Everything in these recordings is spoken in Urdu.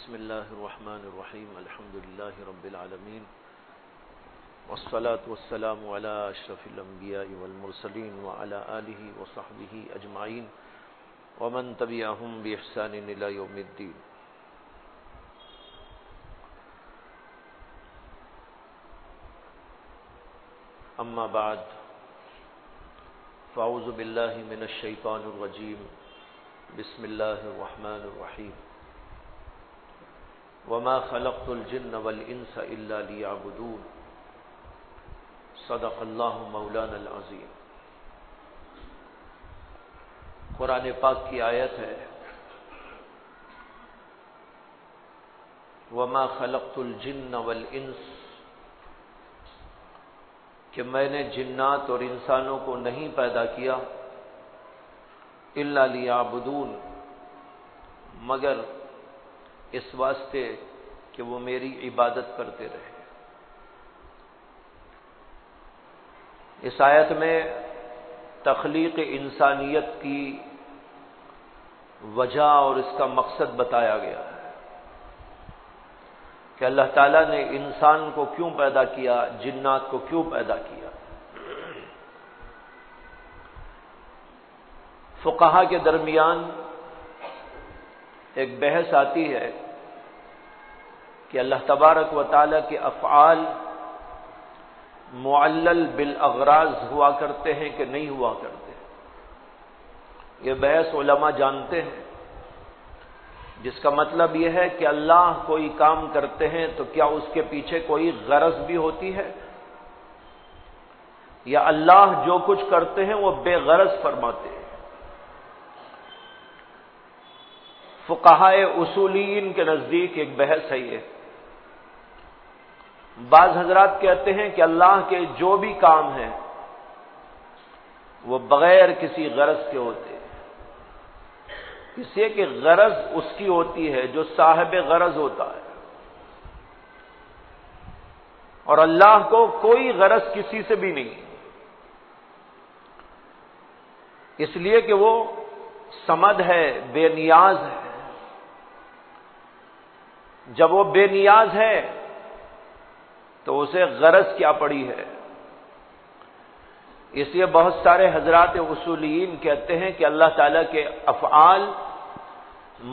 بسم اللہ الرحمن الرحیم الحمد للہ رب العالمین والصلاة والسلام علی اشرف الانبیاء والمرسلین وعلی آلہ وصحبہ اجمعین ومن تبعہم بإحسان الی یوم الدین. اما بعد فاعوذ باللہ من الشیطان الرجیم. بسم اللہ الرحمن الرحیم. وما خلقت الجن والانس الا ليعبدون. صدق اللہ مولانا العظیم. قرآن پاک کی آیت ہے وما خلقت الجن والانس، کہ میں نے جنات اور انسانوں کو نہیں پیدا کیا الا لیعبدون، مگر اس واسطے کہ وہ میری عبادت کرتے رہے. اس آیت میں تخلیق انسانیت کی وجہ اور اس کا مقصد بتایا گیا ہے کہ اللہ تعالیٰ نے انسان کو کیوں پیدا کیا، جنات کو کیوں پیدا کیا. فقہا کے درمیان ایک بحث آتی ہے کہ اللہ تبارک و تعالیٰ کے افعال معلل بالاغراض ہوا کرتے ہیں کہ نہیں ہوا کرتے. یہ بحث علماء جانتے ہیں، جس کا مطلب یہ ہے کہ اللہ کوئی کام کرتے ہیں تو کیا اس کے پیچھے کوئی غرض بھی ہوتی ہے، یا اللہ جو کچھ کرتے ہیں وہ بے غرض فرماتے ہیں. فقہائے اصولین کے نزدیک ایک بحث ہے یہ. بعض حضرات کہتے ہیں کہ اللہ کے جو بھی کام ہیں وہ بغیر کسی غرض کے ہوتے ہیں. اس لیے کہ غرض اس کی ہوتی ہے جو صاحب غرض ہوتا ہے، اور اللہ کو کوئی غرض کسی سے بھی نہیں، اس لیے کہ وہ صمد ہے، بے نیاز ہے. جب وہ بے نیاز ہے تو اسے غرض کیا پڑی ہے. اس لیے بہت سارے حضرات اصولیین کہتے ہیں کہ اللہ تعالیٰ کے افعال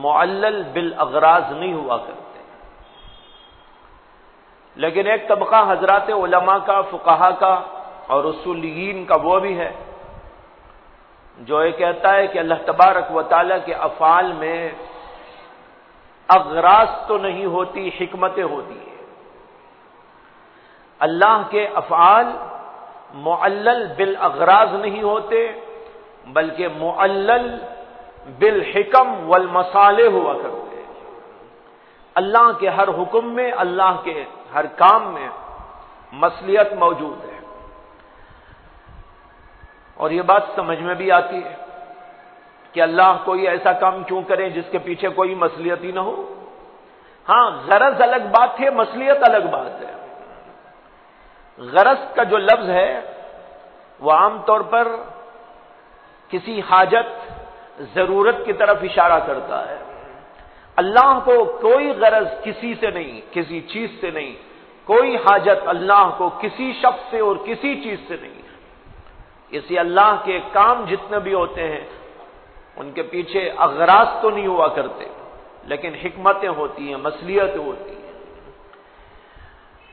معلل بالاغراض نہیں ہوا کرتے. لیکن ایک طبقہ حضرات علماء کا، فقہا کا اور اصولیین کا وہ بھی ہے جو یہ کہتا ہے کہ اللہ تبارک و تعالیٰ کے افعال میں اغراض تو نہیں ہوتی، حکمتیں ہوتی ہیں. اللہ کے افعال معلل بالاغراض نہیں ہوتے بلکہ معلل بالحکم والمصالح ہوا کرتے ہیں. اللہ کے ہر حکم میں، اللہ کے ہر کام میں مصلحت موجود ہے. اور یہ بات سمجھ میں بھی آتی ہے کہ اللہ کوئی ایسا کام کیوں کرے جس کے پیچھے کوئی مصلحت ہی نہ ہو. ہاں، غرض الگ بات ہے، مصلحت الگ بات ہے. غرض کا جو لفظ ہے وہ عام طور پر کسی حاجت، ضرورت کی طرف اشارہ کرتا ہے. اللہ کو کوئی غرض کسی سے نہیں، کسی چیز سے نہیں. کوئی حاجت اللہ کو کسی شخص سے اور کسی چیز سے نہیں. اسی اللہ کے کام جتنے بھی ہوتے ہیں ان کے پیچھے اغراض تو نہیں ہوا کرتے لیکن حکمتیں ہوتی ہیں، مصلحتیں ہوتی ہیں.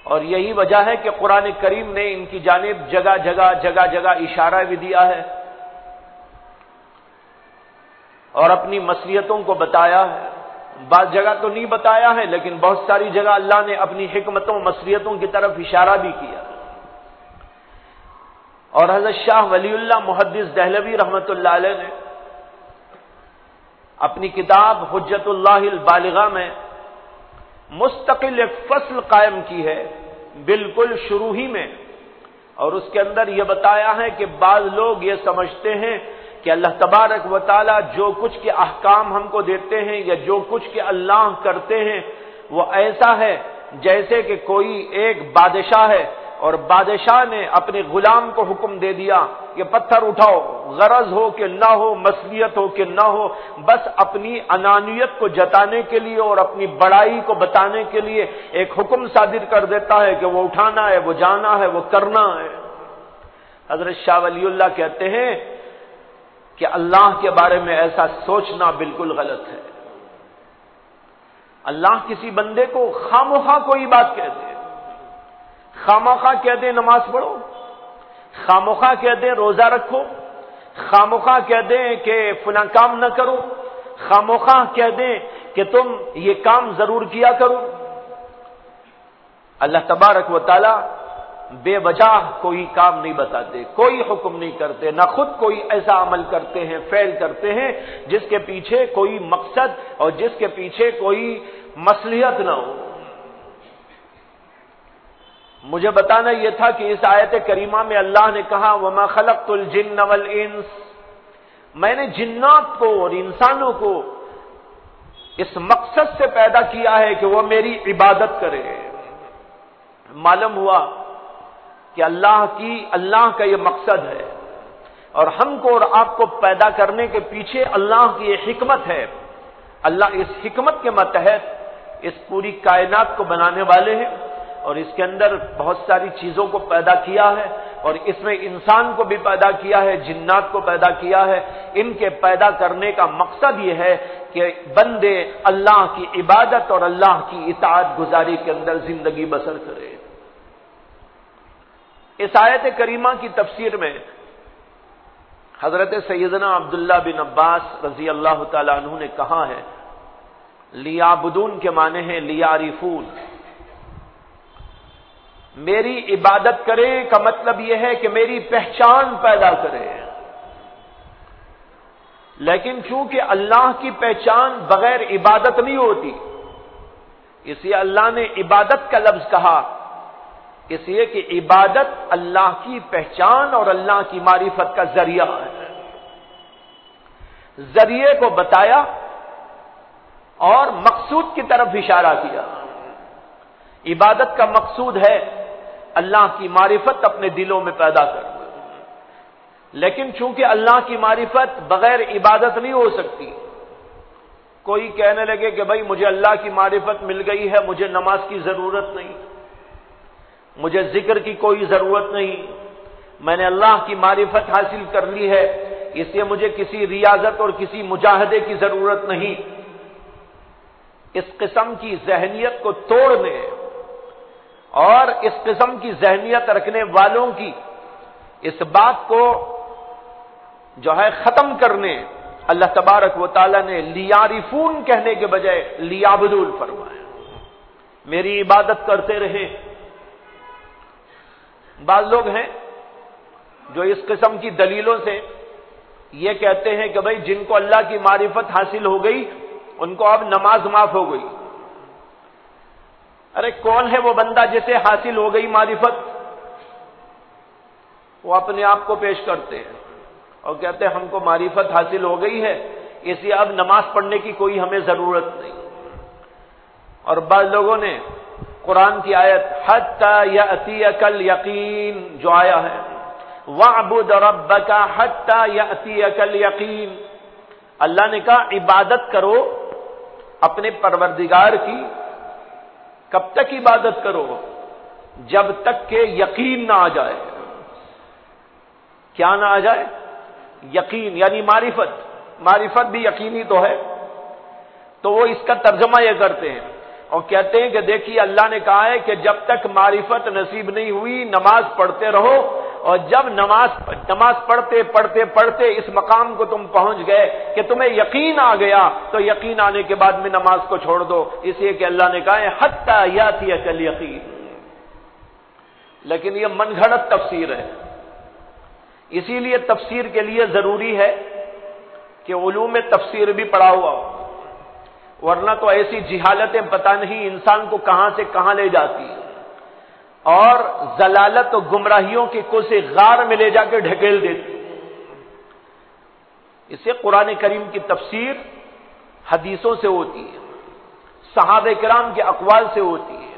اور یہی وجہ ہے کہ قرآن کریم نے ان کی جانب جگہ جگہ اشارہ بھی دیا ہے اور اپنی مصلحتوں کو بتایا ہے. بعض جگہ تو نہیں بتایا ہے لیکن بہت ساری جگہ اللہ نے اپنی حکمتوں، مصلحتوں کی طرف اشارہ بھی کیا. اور حضرت شاہ ولی اللہ محدث دہلوی رحمۃ اللہ علیہ نے اپنی کتاب حجت اللہ البالغہ میں مستقل ایک فصل قائم کی ہے بالکل شروع ہی میں، اور اس کے اندر یہ بتایا ہے کہ بعض لوگ یہ سمجھتے ہیں کہ اللہ تبارک و تعالی جو کچھ کے احکام ہم کو دیتے ہیں یا جو کچھ کے اللہ کرتے ہیں وہ ایسا ہے جیسے کہ کوئی ایک بادشاہ ہے اور بادشاہ نے اپنے غلام کو حکم دے دیا یہ پتھر اٹھاؤ، غرض ہو کہ نہ ہو، مصلحت ہو کہ نہ ہو، بس اپنی انانیت کو جتانے کے لیے اور اپنی بڑائی کو بتانے کے لیے ایک حکم صادر کر دیتا ہے کہ وہ اٹھانا ہے، وہ جانا ہے، وہ کرنا ہے۔ حضرت شاہ ولی اللہ کہتے ہیں کہ اللہ کے بارے میں ایسا سوچنا بالکل غلط ہے۔ اللہ کسی بندے کو خامخواہ کوئی بات کہہ دے، خامخواہ کہہ دے نماز پڑھو، خامخواہ کہہ دیں روزہ رکھو، خامخواہ کہہ دیں کہ فلاں کام نہ کرو، خامخواہ کہہ دیں کہ تم یہ کام ضرور کیا کرو۔ اللہ تبارک و تعالی بے وجہ کوئی کام نہیں بتاتے، کوئی حکم نہیں کرتے، نہ خود کوئی ایسا عمل کرتے ہیں، فعل کرتے ہیں جس کے پیچھے کوئی مقصد اور جس کے پیچھے کوئی مصلحت نہ ہو۔ مجھے بتانا یہ تھا کہ اس آیت کریمہ میں اللہ نے کہا وَمَا خَلَقْتُ الْجِنَّ وَالْإِنسَ، میں نے جنات کو اور انسانوں کو اس مقصد سے پیدا کیا ہے کہ وہ میری عبادت کرے۔ معلوم ہوا کہ اللہ کا یہ مقصد ہے، اور ہم کو اور آپ کو پیدا کرنے کے پیچھے اللہ کی یہ حکمت ہے۔ اللہ اس حکمت کے متحد اس پوری کائنات کو بنانے والے ہیں، اور اس کے اندر بہت ساری چیزوں کو پیدا کیا ہے، اور اس میں انسان کو بھی پیدا کیا ہے، جنات کو پیدا کیا ہے۔ ان کے پیدا کرنے کا مقصد یہ ہے کہ بندے اللہ کی عبادت اور اللہ کی اطاعت گزاری کے اندر زندگی بسر کرے۔ اس آیت کریمہ کی تفسیر میں حضرت سیدنا عبداللہ بن عباس رضی اللہ تعالی عنہ نے کہا ہے، لیعبدون کے معنی ہیں لیعرفون، میری عبادت کرے کا مطلب یہ ہے کہ میری پہچان پیدا کرے۔ لیکن چونکہ اللہ کی پہچان بغیر عبادت نہیں ہوتی، اس لیے اللہ نے عبادت کا لفظ کہا، اس لیے کہ عبادت اللہ کی پہچان اور اللہ کی معرفت کا ذریعہ ہے۔ ذریعے کو بتایا اور مقصود کی طرف اشارہ کیا۔ عبادت کا مقصود ہے اللہ کی معرفت اپنے دلوں میں پیدا کرنا، لیکن چونکہ اللہ کی معرفت بغیر عبادت نہیں ہو سکتی، کوئی کہنے لگے کہ بھائی مجھے اللہ کی معرفت مل گئی ہے، مجھے نماز کی ضرورت نہیں، مجھے ذکر کی کوئی ضرورت نہیں، میں نے اللہ کی معرفت حاصل کر لی ہے، اس لیے مجھے کسی ریاضت اور کسی مجاہدے کی ضرورت نہیں۔ اس قسم کی ذہنیت کو توڑنے اور اس قسم کی ذہنیت رکھنے والوں کی اس بات کو جو ہے ختم کرنے اللہ تبارک و تعالی نے لیعرفون کہنے کے بجائے لیعبدون فرمایا، میری عبادت کرتے رہیں۔ بعض لوگ ہیں جو اس قسم کی دلیلوں سے یہ کہتے ہیں کہ بھئی جن کو اللہ کی معرفت حاصل ہو گئی ان کو اب نماز معاف ہو گئی۔ ارے کون ہے وہ بندہ جسے حاصل ہو گئی معرفت؟ وہ اپنے آپ کو پیش کرتے ہیں اور کہتے ہیں ہم کو معرفت حاصل ہو گئی ہے، اس لیے اب نماز پڑھنے کی کوئی ہمیں ضرورت نہیں۔ اور بعض لوگوں نے قرآن کی آیت حتی یأتیک الیقین جو آیا ہے، وَاعْبُدْ رَبَّكَ حَتَّى يَأْتِيَكَ الْيَقِينُ، اللہ نے کہا عبادت کرو اپنے پروردگار کی، کب تک عبادت کرو؟ جب تک کہ یقین نہ آ جائے۔ کیا نہ آ جائے؟ یقین، یعنی معرفت۔ معرفت بھی یقینی تو ہے، تو وہ اس کا ترجمہ یہ کرتے ہیں اور کہتے ہیں کہ دیکھیے اللہ نے کہا ہے کہ جب تک معرفت نصیب نہیں ہوئی نماز پڑھتے رہو، اور جب نماز پڑھتے پڑھتے پڑھتے اس مقام کو تم پہنچ گئے کہ تمہیں یقین آ گیا تو یقین آنے کے بعد میں نماز کو چھوڑ دو، اس لیے کہ اللہ نے کہا ہے حتی یاتیک الیقین۔ لیکن یہ من گھڑت تفسیر ہے، اسی لیے تفسیر کے لیے ضروری ہے کہ علوم تفسیر بھی پڑھا ہوا ہو، ورنہ تو ایسی جہالتیں پتہ نہیں انسان کو کہاں سے کہاں لے جاتی ہیں اور ضلالت و گمراہیوں کے کوسے غار میں لے جا کے ڈھکیل دیتی۔ اسے قرآن کریم کی تفسیر حدیثوں سے ہوتی ہے، صحابہ کرام کے اقوال سے ہوتی ہے،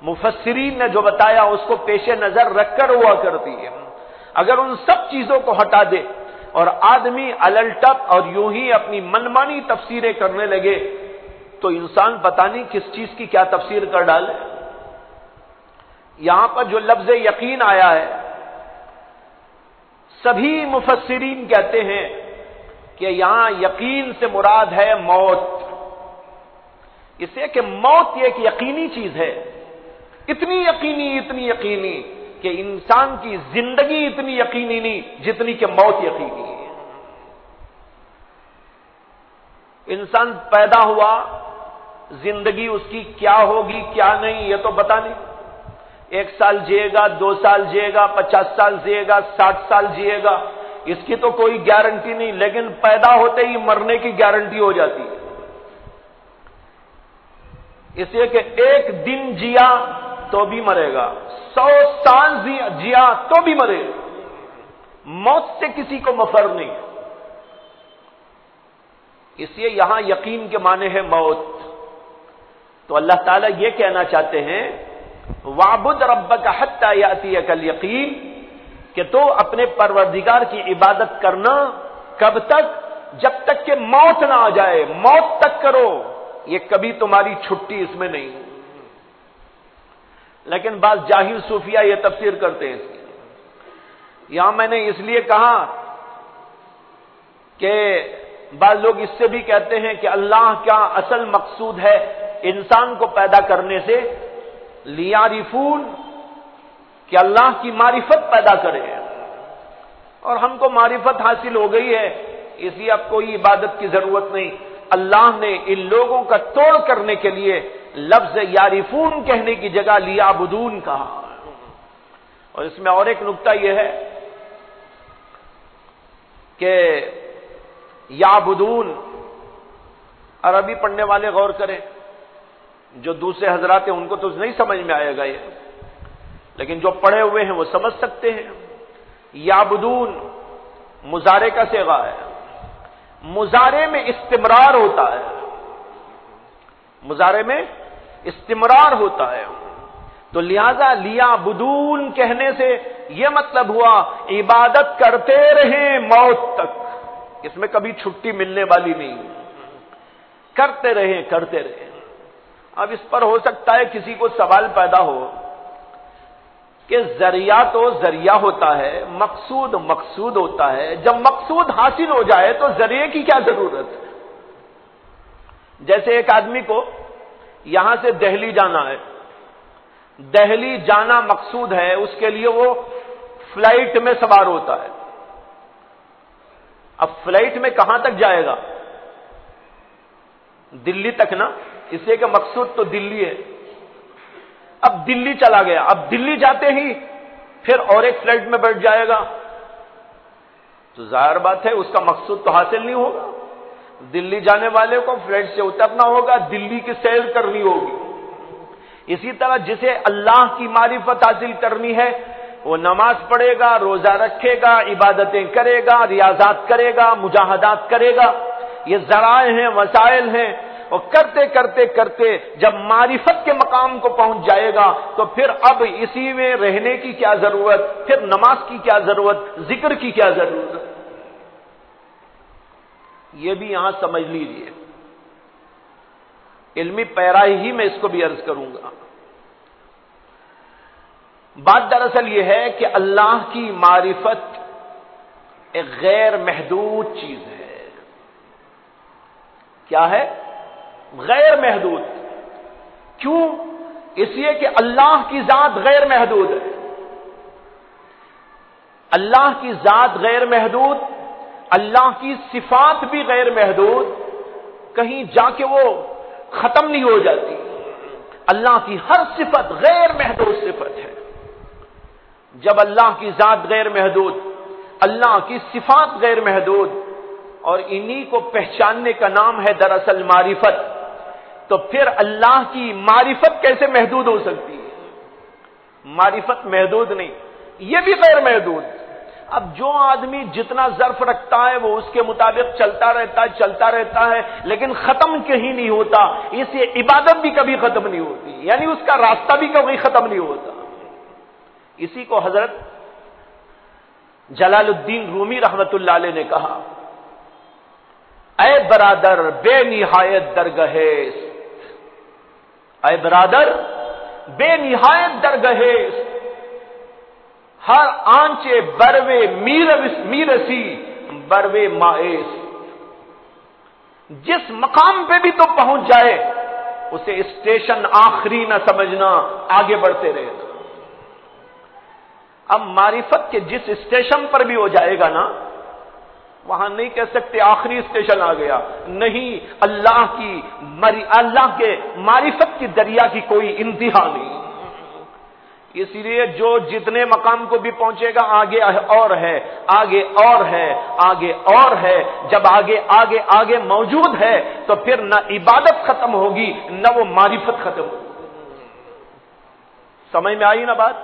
مفسرین نے جو بتایا اس کو پیش نظر رکھ کر ہوا کرتی ہے۔ اگر ان سب چیزوں کو ہٹا دے اور آدمی الٹپ اور یوں ہی اپنی منمانی تفسیریں کرنے لگے تو انسان پتہ نہیں کس چیز کی کیا تفسیر کر ڈالے۔ یہاں پر جو لفظ یقین آیا ہے، سبھی مفسرین کہتے ہیں کہ یہاں یقین سے مراد ہے موت، اس لیے کہ موت یہ ایک یقینی چیز ہے، اتنی یقینی کہ انسان کی زندگی اتنی یقینی نہیں جتنی کہ موت یقینی ہے۔ انسان پیدا ہوا، زندگی اس کی کیا ہوگی کیا نہیں یہ تو پتا نہیں، 1 سال جیے گا، 2 سال جیے گا، 50 سال جیے گا، 60 سال جیے گا، اس کی تو کوئی گارنٹی نہیں، لیکن پیدا ہوتے ہی مرنے کی گارنٹی ہو جاتی ہے۔ اس لیے کہ 1 دن جیا تو بھی مرے گا، 100 سال جیا تو بھی مرے گا، موت سے کسی کو مفر نہیں۔ اس لیے یہاں یقین کے معنی ہے موت۔ تو اللہ تعالیٰ یہ کہنا چاہتے ہیں وَاعْبُدْ رَبَّكَ حَتَّى يَأْتِيَكَ الْيَقِينُ، کہ تو اپنے پروردگار کی عبادت کرنا کب تک؟ جب تک کہ موت نہ آ جائے، موت تک کرو، یہ کبھی تمہاری چھٹی اس میں نہیں۔ لیکن بعض جاہل صوفیہ یہ تفسیر کرتے ہیں اس کی۔ یہاں میں نے اس لیے کہا کہ بعض لوگ اس سے بھی کہتے ہیں کہ اللہ کا اصل مقصود ہے انسان کو پیدا کرنے سے لیعرفون، کہ اللہ کی معرفت پیدا کرے، اور ہم کو معرفت حاصل ہو گئی ہے، اس لیے اب کوئی عبادت کی ضرورت نہیں۔ اللہ نے ان لوگوں کا توڑ کرنے کے لیے لفظ یعرفون کہنے کی جگہ لیعبدون کہا۔ اور اس میں اور ایک نقطہ یہ ہے کہ یعبدون، عربی پڑھنے والے غور کریں، جو دوسرے حضرات ہیں ان کو تو نہیں سمجھ میں آئے گا یہ، لیکن جو پڑھے ہوئے ہیں وہ سمجھ سکتے ہیں۔ یعبدون مضارع کا صیغہ ہے، مضارع میں استمرار ہوتا ہے، مضارع میں استمرار ہوتا ہے، تو لہذا لیعبدون کہنے سے یہ مطلب ہوا عبادت کرتے رہیں موت تک، اس میں کبھی چھٹی ملنے والی نہیں، کرتے رہیں کرتے رہیں۔ اب اس پر ہو سکتا ہے کسی کو سوال پیدا ہو کہ ذریعہ تو ذریعہ ہوتا ہے، مقصود مقصود ہوتا ہے، جب مقصود حاصل ہو جائے تو ذریعے کی کیا ضرورت ہے؟ جیسے ایک آدمی کو یہاں سے دہلی جانا ہے، دہلی جانا مقصود ہے، اس کے لیے وہ فلائٹ میں سوار ہوتا ہے۔ اب فلائٹ میں کہاں تک جائے گا؟ دلی تک نا، اس لیے کہ مقصود تو دلی ہے۔ اب دلی چلا گیا، اب دلی جاتے ہی پھر اور ایک فلائٹ میں بیٹھ جائے گا تو ظاہر بات ہے اس کا مقصود تو حاصل نہیں ہوگا۔ دلی جانے والے کو فلائٹ سے اترنا ہوگا، دلی کی سیر کرنی ہوگی۔ اسی طرح جسے اللہ کی معرفت حاصل کرنی ہے وہ نماز پڑھے گا، روزہ رکھے گا، عبادتیں کرے گا، ریاضات کرے گا، مجاہدات کرے گا، یہ ذرائع ہیں، وسائل ہیں، اور کرتے کرتے کرتے جب معرفت کے مقام کو پہنچ جائے گا تو پھر اب اسی میں رہنے کی کیا ضرورت، پھر نماز کی کیا ضرورت، ذکر کی کیا ضرورت۔ یہ بھی یہاں سمجھ لیجیے، علمی پیرائی ہی میں اس کو بھی عرض کروں گا۔ بات دراصل یہ ہے کہ اللہ کی معرفت ایک غیر محدود چیز ہے۔ کیا ہے؟ غیر محدود۔ کیوں؟ اس لیے کہ اللہ کی ذات غیر محدود ہے۔ اللہ کی ذات غیر محدود، اللہ کی صفات بھی غیر محدود، کہیں جا کے وہ ختم نہیں ہو جاتی۔ اللہ کی ہر صفت غیر محدود صفت ہے۔ جب اللہ کی ذات غیر محدود، اللہ کی صفات غیر محدود، اور انہی کو پہچاننے کا نام ہے دراصل معرفت، تو پھر اللہ کی معرفت کیسے محدود ہو سکتی ہے؟ معرفت محدود نہیں، یہ بھی غیر محدود۔ اب جو آدمی جتنا ظرف رکھتا ہے وہ اس کے مطابق چلتا رہتا ہے لیکن ختم کہیں نہیں ہوتا، اس سے عبادت بھی کبھی ختم نہیں ہوتی، یعنی اس کا راستہ بھی کبھی ختم نہیں ہوتا۔ اسی کو حضرت جلال الدین رومی رحمت اللہ علیہ نے کہا، اے برادر بے نہایت درگہیز، اے برادر بے نہایت درگہیز، ہر آنچے بروے میرسی بروے مائز، جس مقام پہ بھی تو پہنچ جائے اسے اسٹیشن آخری نہ سمجھنا، آگے بڑھتے رہنا۔ اب معرفت کے جس اسٹیشن پر بھی ہو جائے گا نا، وہاں نہیں کہہ سکتے آخری اسٹیشن آ گیا، نہیں، اللہ کے معرفت کی دریا کی کوئی انتہا نہیں۔ اس لیے جو جتنے مقام کو بھی پہنچے گا آگے اور ہے، آگے اور ہے، آگے اور ہے۔ جب آگے آگے آگے موجود ہے تو پھر نہ عبادت ختم ہوگی نہ وہ معرفت ختم ہوگی۔ سمجھ میں آئی نا بات؟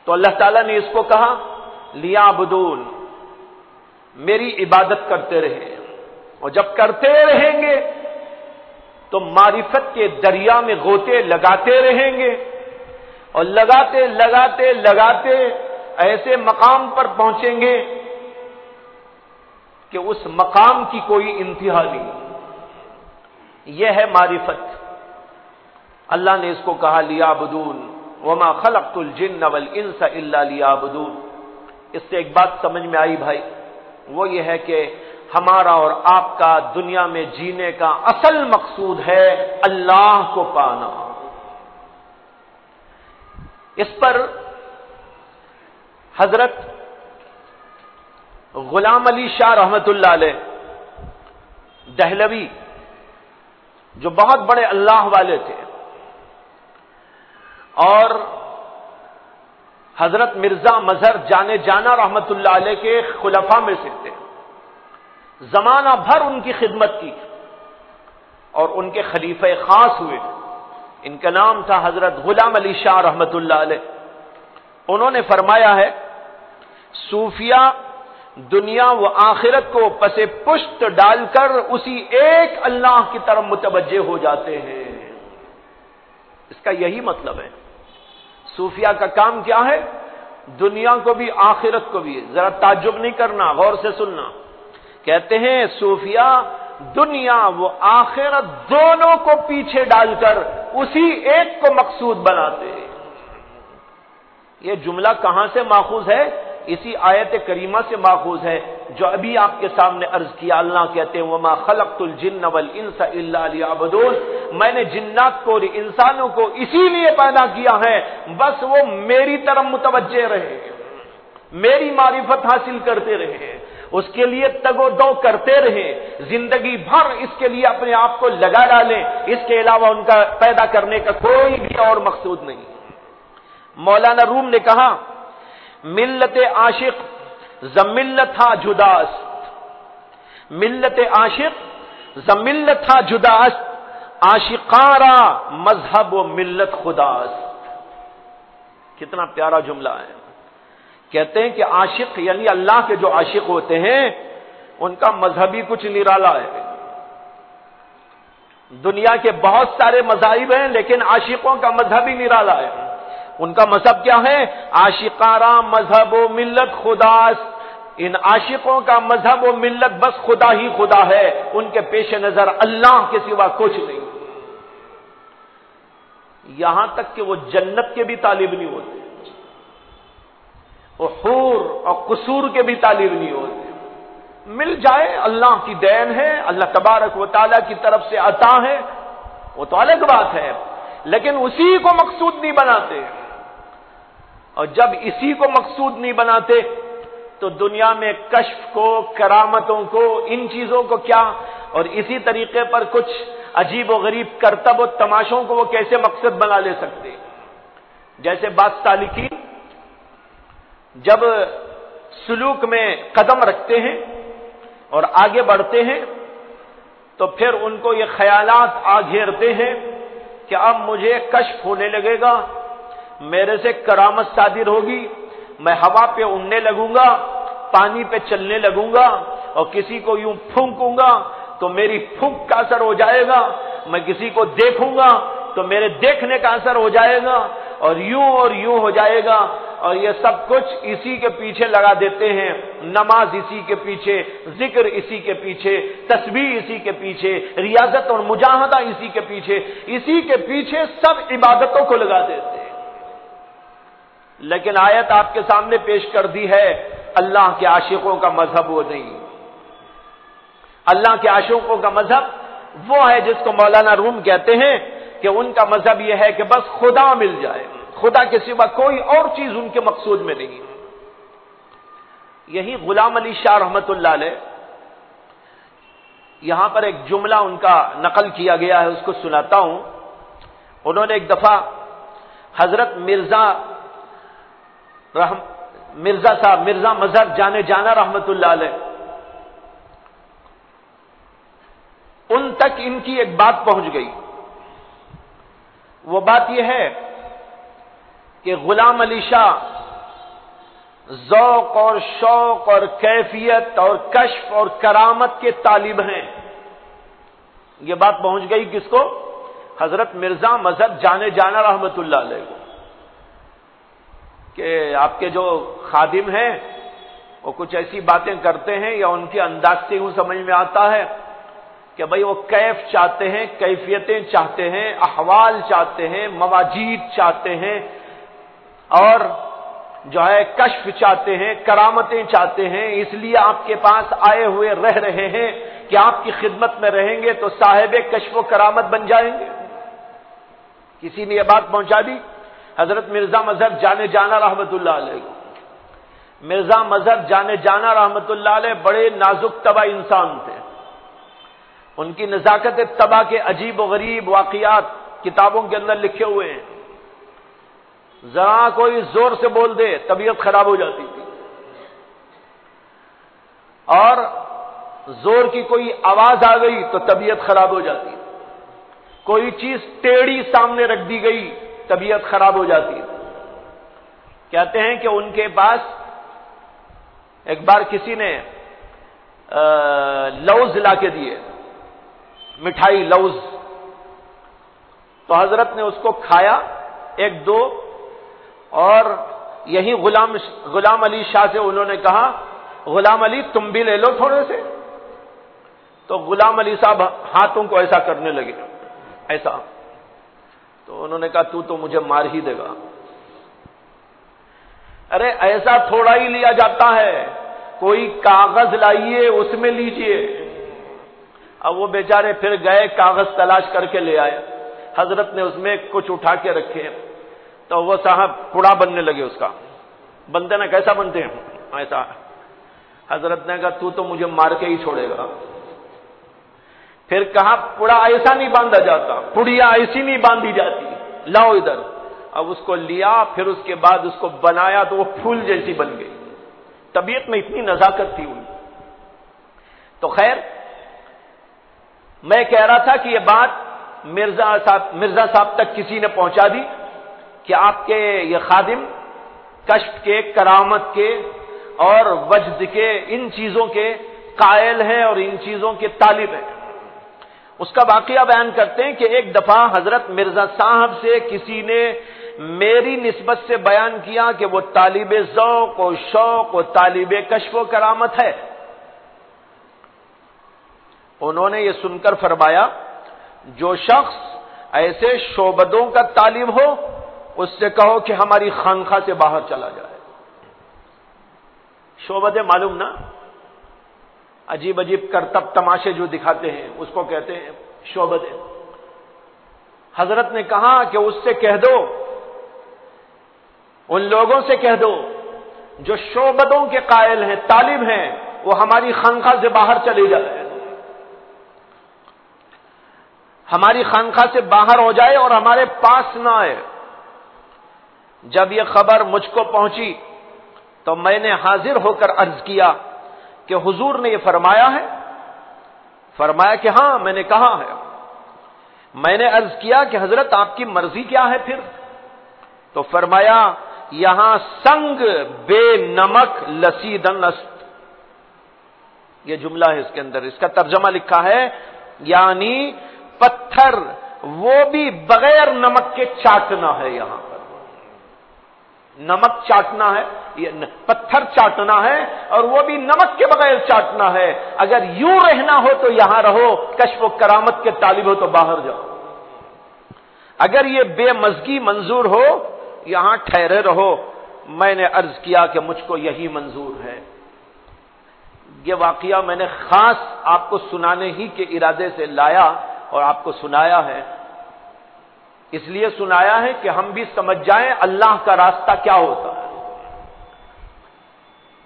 تو اللہ تعالیٰ نے اس کو کہا لیعبدون، میری عبادت کرتے رہے، اور جب کرتے رہیں گے تو معرفت کے دریا میں غوطے لگاتے رہیں گے، اور لگاتے لگاتے لگاتے ایسے مقام پر پہنچیں گے کہ اس مقام کی کوئی انتہا نہیں۔ یہ ہے معرفت۔ اللہ نے اس کو کہا لیعبدون وما خلقت الجن والانس الا لیعبدون۔ اس سے ایک بات سمجھ میں آئی بھائی، وہ یہ ہے کہ ہمارا اور آپ کا دنیا میں جینے کا اصل مقصود ہے اللہ کو پانا۔ اس پر حضرت غلام علی شاہ رحمت اللہ علیہ دہلوی، جو بہت بڑے اللہ والے تھے، اور حضرت مرزا مظہر جانے جانا رحمت اللہ علیہ کے خلفاء میں سے تھے، زمانہ بھر ان کی خدمت کی اور ان کے خلیفہ خاص ہوئے۔ ان کا نام تھا حضرت غلام علی شاہ رحمت اللہ علیہ۔ انہوں نے فرمایا ہے، صوفیہ دنیا و آخرت کو پس پشت ڈال کر اسی ایک اللہ کی طرف متوجہ ہو جاتے ہیں۔ اس کا یہی مطلب ہے، صوفیہ کا کام کیا ہے؟ دنیا کو بھی آخرت کو بھی۔ ذرا تعجب نہیں کرنا، غور سے سننا۔ کہتے ہیں صوفیہ دنیا و آخرت دونوں کو پیچھے ڈال کر اسی ایک کو مقصود بناتے ہیں۔ یہ جملہ کہاں سے ماخوذ ہے؟ اسی آیت کریمہ سے ماخوذ ہے جو ابھی آپ کے سامنے عرض کیا۔ اللہ کہتے ہیں وما خلقت الجن والانس الا لیعبدون، میں نے جنات کو اور انسانوں کو اسی لیے پیدا کیا ہے بس وہ میری طرف متوجہ رہے، میری معرفت حاصل کرتے رہے، اس کے لیے تگ و دو کرتے رہے، زندگی بھر اس کے لیے اپنے آپ کو لگا ڈالیں، اس کے علاوہ ان کا پیدا کرنے کا کوئی بھی اور مقصود نہیں۔ مولانا روم نے کہا ملت عاشق زملت ہا جداست، ملت عاشق زملت ہا جداست، عاشقارا مذہب و ملت خداست۔ کتنا پیارا جملہ ہے۔ کہتے ہیں کہ عاشق یعنی اللہ کے جو عاشق ہوتے ہیں ان کا مذہب ہی کچھ نرالا ہے۔ دنیا کے بہت سارے مذاہب ہیں لیکن عاشقوں کا مذہب ہی نرالا ہے۔ ان کا مذہب کیا ہے؟ عاشقارا مذہب و ملت خداست۔ ان عاشقوں کا مذہب و ملت بس خدا ہی خدا ہے، ان کے پیش نظر اللہ کے سوا کچھ نہیں۔ یہاں تک کہ وہ جنت کے بھی طالب نہیں ہوتے، وہ حور اور قصور کے بھی طالب نہیں ہوتے۔ مل جائے اللہ کی دین ہے، اللہ تبارک و تعالیٰ کی طرف سے عطا ہے، وہ تو الگ بات ہے، لیکن اسی کو مقصود نہیں بناتے۔ اور جب اسی کو مقصود نہیں بناتے تو دنیا میں کشف کو، کرامتوں کو، ان چیزوں کو کیا، اور اسی طریقے پر کچھ عجیب و غریب کرتب و تماشوں کو وہ کیسے مقصد بنا لے سکتے؟ جیسے بعض سالکین جب سلوک میں قدم رکھتے ہیں اور آگے بڑھتے ہیں تو پھر ان کو یہ خیالات آ گھیرتے ہیں کہ اب مجھے کشف ہونے لگے گا، میرے سے کرامت صادر ہوگی، میں ہوا پہ اڑنے لگوں گا، پانی پہ چلنے لگوں گا، اور کسی کو یوں پھونکوں گا تو میری پھونک کا اثر ہو جائے گا، میں کسی کو دیکھوں گا تو میرے دیکھنے کا اثر ہو جائے گا، اور یوں ہو جائے گا، اور یہ سب کچھ اسی کے پیچھے لگا دیتے ہیں، نماز اسی کے پیچھے، ذکر اسی کے پیچھے، تسبیح اسی کے پیچھے، ریاضت اور مجاہدہ اسی کے پیچھے سب عبادتوں کو لگا دیتے ہیں۔ لیکن آیت آپ کے سامنے پیش کر دی ہے، اللہ کے عاشقوں کا مذہب وہ نہیں۔ اللہ کے عاشقوں کا مذہب وہ ہے جس کو مولانا روم کہتے ہیں کہ ان کا مذہب یہ ہے کہ بس خدا مل جائے، خدا کے سوا کوئی اور چیز ان کے مقصود میں نہیں۔ یہی غلام علی شاہ رحمت اللہ علیہ، یہاں پر ایک جملہ ان کا نقل کیا گیا ہے، اس کو سناتا ہوں۔ انہوں نے ایک دفعہ حضرت مرزا صاحب، مرزا مظہر جانے جانا رحمت اللہ علیہ، ان تک ان کی ایک بات پہنچ گئی۔ وہ بات یہ ہے کہ غلام علی شاہ ذوق اور شوق اور کیفیت اور کشف اور کرامت کے طالب ہیں۔ یہ بات پہنچ گئی کس کو؟ حضرت مرزا مظہر جانے جانا رحمت اللہ علیہ کو، کہ آپ کے جو خادم ہیں وہ کچھ ایسی باتیں کرتے ہیں یا ان کے انداز سے یوں سمجھ میں آتا ہے کہ بھئی وہ کیف چاہتے ہیں، کیفیتیں چاہتے ہیں، احوال چاہتے ہیں، مواجید چاہتے ہیں، اور جو ہے کشف چاہتے ہیں، کرامتیں چاہتے ہیں، اس لیے آپ کے پاس آئے ہوئے رہ رہے ہیں کہ آپ کی خدمت میں رہیں گے تو صاحب کشف و کرامت بن جائیں گے۔ کسی نے یہ بات پہنچا دی حضرت مرزا مظہر جانے جانا رحمت اللہ علیہ کو۔ مرزا مظہر جانے جانا رحمت اللہ علیہ بڑے نازک طبع انسان تھے۔ ان کی نزاکت طبع کے عجیب و غریب واقعات کتابوں کے اندر لکھے ہوئے ہیں۔ ذرا کوئی زور سے بول دے طبیعت خراب ہو جاتی تھی، اور زور کی کوئی آواز آ گئی تو طبیعت خراب ہو جاتی، کوئی چیز ٹیڑھی سامنے رکھ دی گئی طبیعت خراب ہو جاتی۔ کہتے ہیں کہ ان کے پاس ایک بار کسی نے لوز لا کے دیے، مٹھائی لوز، تو حضرت نے اس کو کھایا ایک دو، اور یہی غلام علی شاہ سے انہوں نے کہا غلام علی تم بھی لے لو تھوڑے سے، تو غلام علی صاحب ہاتھوں کو ایسا کرنے لگے، ایسا، تو انہوں نے کہا تو مجھے مار ہی دے گا۔ ارے ایسا تھوڑا ہی لیا جاتا ہے، کوئی کاغذ لائیے اس میں لیجئے۔ اب وہ بیچارے پھر گئے کاغذ تلاش کر کے لے آئے، حضرت نے اس میں کچھ اٹھا کے رکھے، تو وہ صاحب پڑا بننے لگے، اس کا بنتے نا کیسا بنتے ہیں ایسا۔ حضرت نے کہا تو مجھے مار کے ہی چھوڑے گا۔ پھر کہا پڑا ایسا نہیں باندھا جاتا، پڑیا ایسی نہیں باندھی جاتی، لاؤ ادھر۔ اب اس کو لیا، پھر اس کے بعد اس کو بنایا تو وہ پھول جیسی بن گئی۔ طبیعت میں اتنی نزاکت تھی ان۔ تو خیر، میں کہہ رہا تھا کہ یہ بات مرزا صاحب تک کسی نے پہنچا دی کہ آپ کے یہ خادم کشف کے، کرامت کے اور وجد کے، ان چیزوں کے قائل ہیں اور ان چیزوں کے طالب ہیں۔ اس کا واقعہ بیان کرتے ہیں کہ ایک دفعہ حضرت مرزا صاحب سے کسی نے میری نسبت سے بیان کیا کہ وہ طالب ذوق و شوق و طالب کشف و کرامت ہے۔ انہوں نے یہ سن کر فرمایا جو شخص ایسے شعبدوں کا طالب ہو اس سے کہو کہ ہماری خانقاہ سے باہر چلا جائے۔ شعبدے معلوم نا، عجیب عجیب کرتب تماشے جو دکھاتے ہیں اس کو کہتے ہیں شعبدے۔ حضرت نے کہا کہ اس سے کہہ دو، ان لوگوں سے کہہ دو جو شعبدوں کے قائل ہیں، طالب ہیں، وہ ہماری خانقاہ سے باہر چلے جائے، ہماری خانقاہ سے باہر ہو جائے اور ہمارے پاس نہ آئے۔ جب یہ خبر مجھ کو پہنچی تو میں نے حاضر ہو کر عرض کیا کہ حضور نے یہ فرمایا ہے؟ فرمایا کہ ہاں، میں نے کہا ہے۔ میں نے عرض کیا کہ حضرت آپ کی مرضی کیا ہے پھر؟ تو فرمایا یہاں سنگ بے نمک لسیدن است، یہ جملہ ہے اس کے اندر، اس کا ترجمہ لکھا ہے یعنی پتھر وہ بھی بغیر نمک کے چاٹنا ہے یہاں پر۔ نمک چاٹنا ہے، یہ پتھر چاٹنا ہے، اور وہ بھی نمک کے بغیر چاٹنا ہے۔ اگر یوں رہنا ہو تو یہاں رہو، کشف و کرامت کے طالب ہو تو باہر جاؤ۔ اگر یہ بے مزگی منظور ہو، یہاں ٹھہرے رہو۔ میں نے عرض کیا کہ مجھ کو یہی منظور ہے۔ یہ واقعہ میں نے خاص آپ کو سنانے ہی کے ارادے سے لایا اور آپ کو سنایا ہے۔ اس لیے سنایا ہے کہ ہم بھی سمجھ جائیں اللہ کا راستہ کیا ہوتا ہے۔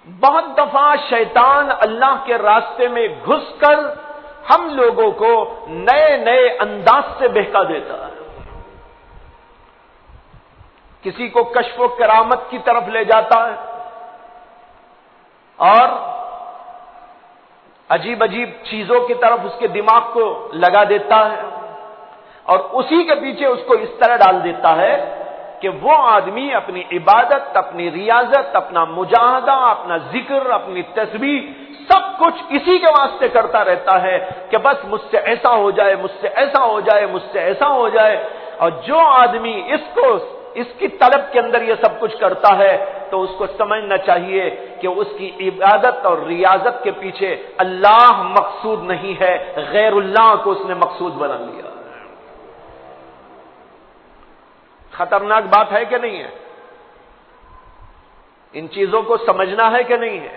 بہت دفعہ شیطان اللہ کے راستے میں گھس کر ہم لوگوں کو نئے نئے انداز سے بہکا دیتا ہے۔ کسی کو کشف و کرامت کی طرف لے جاتا ہے اور عجیب عجیب چیزوں کی طرف اس کے دماغ کو لگا دیتا ہے، اور اسی کے پیچھے اس کو اس طرح ڈال دیتا ہے کہ وہ آدمی اپنی عبادت، اپنی ریاضت، اپنا مجاہدہ، اپنا ذکر، اپنی تسبیح سب کچھ اسی کے واسطے کرتا رہتا ہے کہ بس مجھ سے ایسا ہو جائے، مجھ سے ایسا ہو جائے، مجھ سے ایسا ہو جائے۔ اور جو آدمی اس کی طلب کے اندر یہ سب کچھ کرتا ہے تو اس کو سمجھنا چاہیے کہ اس کی عبادت اور ریاضت کے پیچھے اللہ مقصود نہیں ہے، غیر اللہ کو اس نے مقصود بنا لیا۔ خطرناک بات ہے کہ نہیں ہے؟ ان چیزوں کو سمجھنا ہے کہ نہیں ہے؟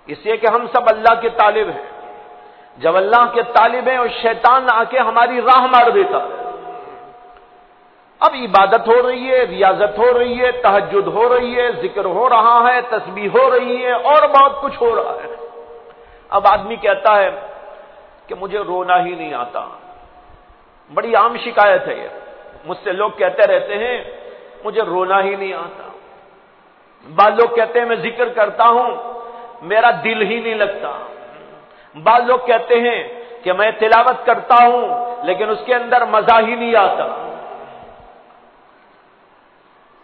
اس لیے کہ ہم سب اللہ کے طالب ہیں۔ جب اللہ کے طالب ہیں اور شیطان آ کے ہماری راہ مار دیتا ہے، اب عبادت ہو رہی ہے، ریاضت ہو رہی ہے، تہجد ہو رہی ہے، ذکر ہو رہا ہے، تسبیح ہو رہی ہے، اور بہت کچھ ہو رہا ہے۔ اب آدمی کہتا ہے کہ مجھے رونا ہی نہیں آتا۔ بڑی عام شکایت ہے یہ، مجھ سے لوگ کہتے رہتے ہیں مجھے رونا ہی نہیں آتا۔ بعض لوگ کہتے ہیں میں ذکر کرتا ہوں میرا دل ہی نہیں لگتا۔ بعض لوگ کہتے ہیں کہ میں تلاوت کرتا ہوں لیکن اس کے اندر مزہ ہی نہیں آتا،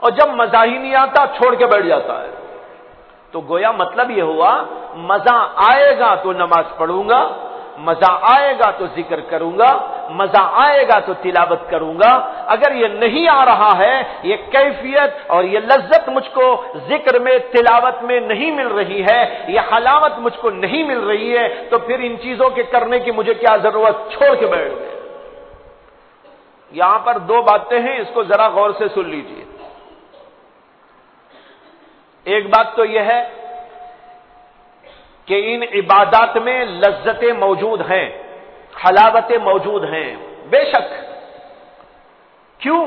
اور جب مزہ ہی نہیں آتا چھوڑ کے بیٹھ جاتا ہے۔ تو گویا مطلب یہ ہوا مزہ آئے گا تو نماز پڑھوں گا، مزہ آئے گا تو ذکر کروں گا، مزہ آئے گا تو تلاوت کروں گا۔ اگر یہ نہیں آ رہا ہے، یہ کیفیت اور یہ لذت مجھ کو ذکر میں، تلاوت میں نہیں مل رہی ہے، یہ حلاوت مجھ کو نہیں مل رہی ہے، تو پھر ان چیزوں کے کرنے کی مجھے کیا ضرورت، چھوڑ کے بیٹھ گئے۔ یہاں پر دو باتیں ہیں، اس کو ذرا غور سے سن لیجیے۔ ایک بات تو یہ ہے کہ ان عبادات میں لذتیں موجود ہیں، حلاوتیں موجود ہیں، بے شک۔ کیوں؟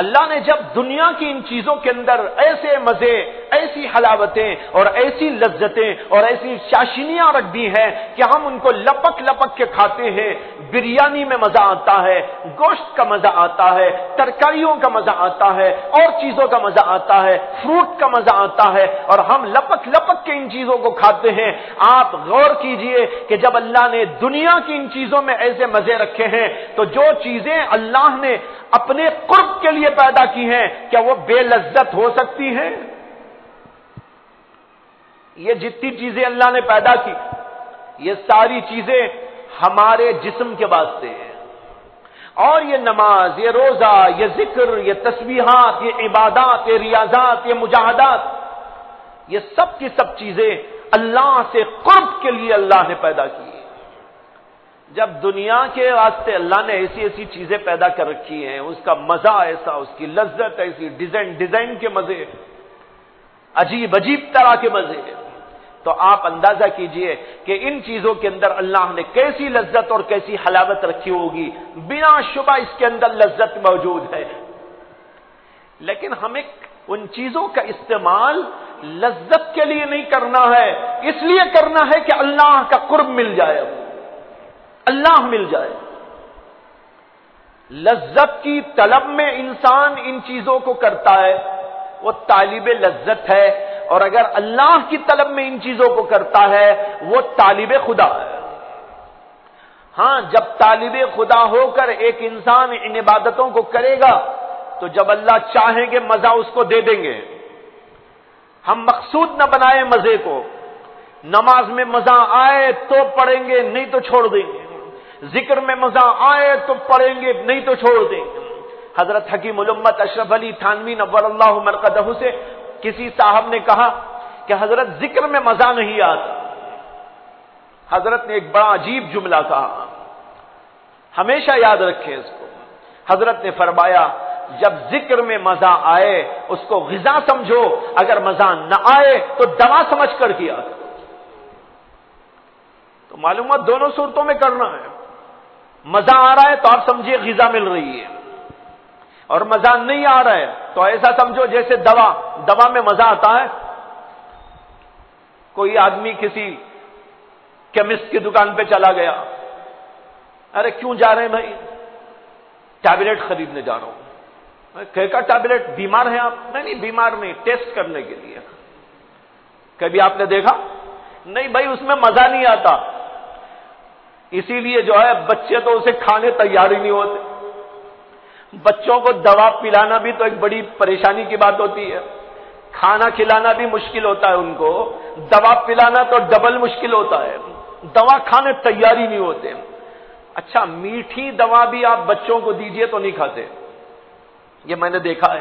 اللہ نے جب دنیا کی ان چیزوں کے اندر ایسے مزے، ایسی حلاوتیں اور ایسی لذتیں اور ایسی چاشنیاں رکھ دی ہیں کہ ہم ان کو لپک لپک کے کھاتے ہیں۔ بریانی میں مزہ آتا ہے، گوشت کا مزہ آتا ہے، ترکاریوں کا مزہ آتا ہے، اور چیزوں کا مزہ آتا ہے، فروٹ کا مزہ آتا ہے، اور ہم لپک لپک کے ان چیزوں کو کھاتے ہیں۔ آپ غور کیجئے کہ جب اللہ نے دنیا کی ان چیزوں میں ایسے مزے رکھے ہیں تو جو چیزیں اللہ نے اپنے قرب کے لیے پیدا کی ہیں کیا وہ بے لذت ہو سکتی ہیں؟ یہ جتنی چیزیں اللہ نے پیدا کی، یہ ساری چیزیں ہمارے جسم کے واسطے ہیں، اور یہ نماز، یہ روزہ، یہ ذکر، یہ تسبیحات، یہ عبادات، یہ ریاضات، یہ مجاہدات، یہ سب کی سب چیزیں اللہ سے قرب کے لیے اللہ نے پیدا کی۔ جب دنیا کے واسطے اللہ نے ایسی ایسی چیزیں پیدا کر رکھی ہیں، اس کا مزہ ایسا، اس کی لذت ایسی، ڈیزائن کے مزے، عجیب عجیب طرح کے مزے، تو آپ اندازہ کیجئے کہ ان چیزوں کے اندر اللہ نے کیسی لذت اور کیسی حلاوت رکھی ہوگی۔ بنا شبہ اس کے اندر لذت موجود ہے، لیکن ہمیں ان چیزوں کا استعمال لذت کے لیے نہیں کرنا ہے، اس لیے کرنا ہے کہ اللہ کا قرب مل جائے، اللہ مل جائے۔ لذت کی طلب میں انسان ان چیزوں کو کرتا ہے، وہ طالب لذت ہے، اور اگر اللہ کی طلب میں ان چیزوں کو کرتا ہے وہ طالب خدا ہے۔ ہاں، جب طالب خدا ہو کر ایک انسان ان عبادتوں کو کرے گا تو جب اللہ چاہیں گے مزہ اس کو دے دیں گے۔ ہم مقصود نہ بنائیں مزے کو، نماز میں مزہ آئے تو پڑھیں گے، نہیں تو چھوڑ دیں گے، ذکر میں مزہ آئے تو پڑھیں گے، نہیں تو چھوڑ دیں گے، حضرت حکیم الامت اشرف علی تھانوی نور اللہ مرقدہ سے کسی صاحب نے کہا کہ حضرت ذکر میں مزہ نہیں آتا. حضرت نے ایک بڑا عجیب جملہ کہا، ہمیشہ یاد رکھیں اس کو. حضرت نے فرمایا جب ذکر میں مزہ آئے اس کو غذا سمجھو، اگر مزہ نہ آئے تو دوا سمجھ کر کیا کرو. تو معلومات دونوں صورتوں میں کرنا ہے. مزہ آ رہا ہے تو آپ سمجھیے غذا مل رہی ہے، اور مزہ نہیں آ رہا ہے تو ایسا سمجھو جیسے دوا میں مزہ آتا ہے. کوئی آدمی کسی کیمسٹ کی دکان پہ چلا گیا، ارے کیوں جا رہے ہیں بھائی؟ ٹیبلٹ خریدنے جا رہا ہوں. کہا ٹیبلٹ بیمار ہیں آپ؟ نہیں بیمار نہیں، ٹیسٹ کرنے کے لیے. کبھی آپ نے دیکھا؟ نہیں بھائی اس میں مزہ نہیں آتا، اسی لیے جو ہے بچے تو اسے کھانے تیار ہی نہیں ہوتے. بچوں کو دوا پلانا بھی تو ایک بڑی پریشانی کی بات ہوتی ہے، کھانا کھلانا بھی مشکل ہوتا ہے ان کو، دوا پلانا تو ڈبل مشکل ہوتا ہے. دوا کھانے تیار ہی نہیں ہوتے. اچھا میٹھی دوا بھی آپ بچوں کو دیجئے تو نہیں کھاتے، یہ میں نے دیکھا ہے.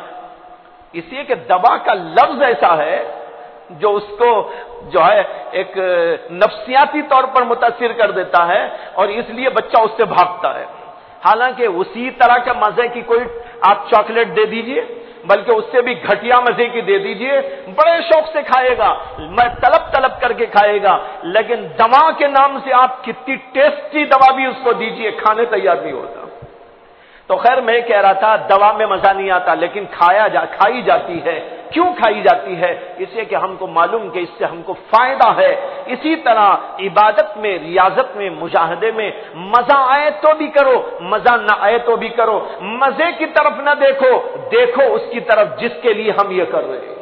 اس لیے کہ دوا کا لفظ ایسا ہے جو اس کو جو ہے ایک نفسیاتی طور پر متاثر کر دیتا ہے، اور اس لیے بچہ اس سے بھاگتا ہے. حالانکہ اسی طرح کے مزے کی کوئی آپ چاکلیٹ دے دیجئے، بلکہ اس سے بھی گھٹیا مزے کی دے دیجئے، بڑے شوق سے کھائے گا، میں طلب کر کے کھائے گا. لیکن دوا کے نام سے آپ کتنی ٹیسٹی دوا بھی اس کو دیجئے، کھانے تیار نہیں ہوتا. تو خیر میں کہہ رہا تھا دوا میں مزہ نہیں آتا، لیکن کھائی جاتی ہے. کیوں کھائی جاتی ہے؟ اس لیے کہ ہم کو معلوم کہ اس سے ہم کو فائدہ ہے. اسی طرح عبادت میں، ریاضت میں، مجاہدے میں مزہ آئے تو بھی کرو، مزہ نہ آئے تو بھی کرو. مزے کی طرف نہ دیکھو اس کی طرف جس کے لیے ہم یہ کر رہے ہیں،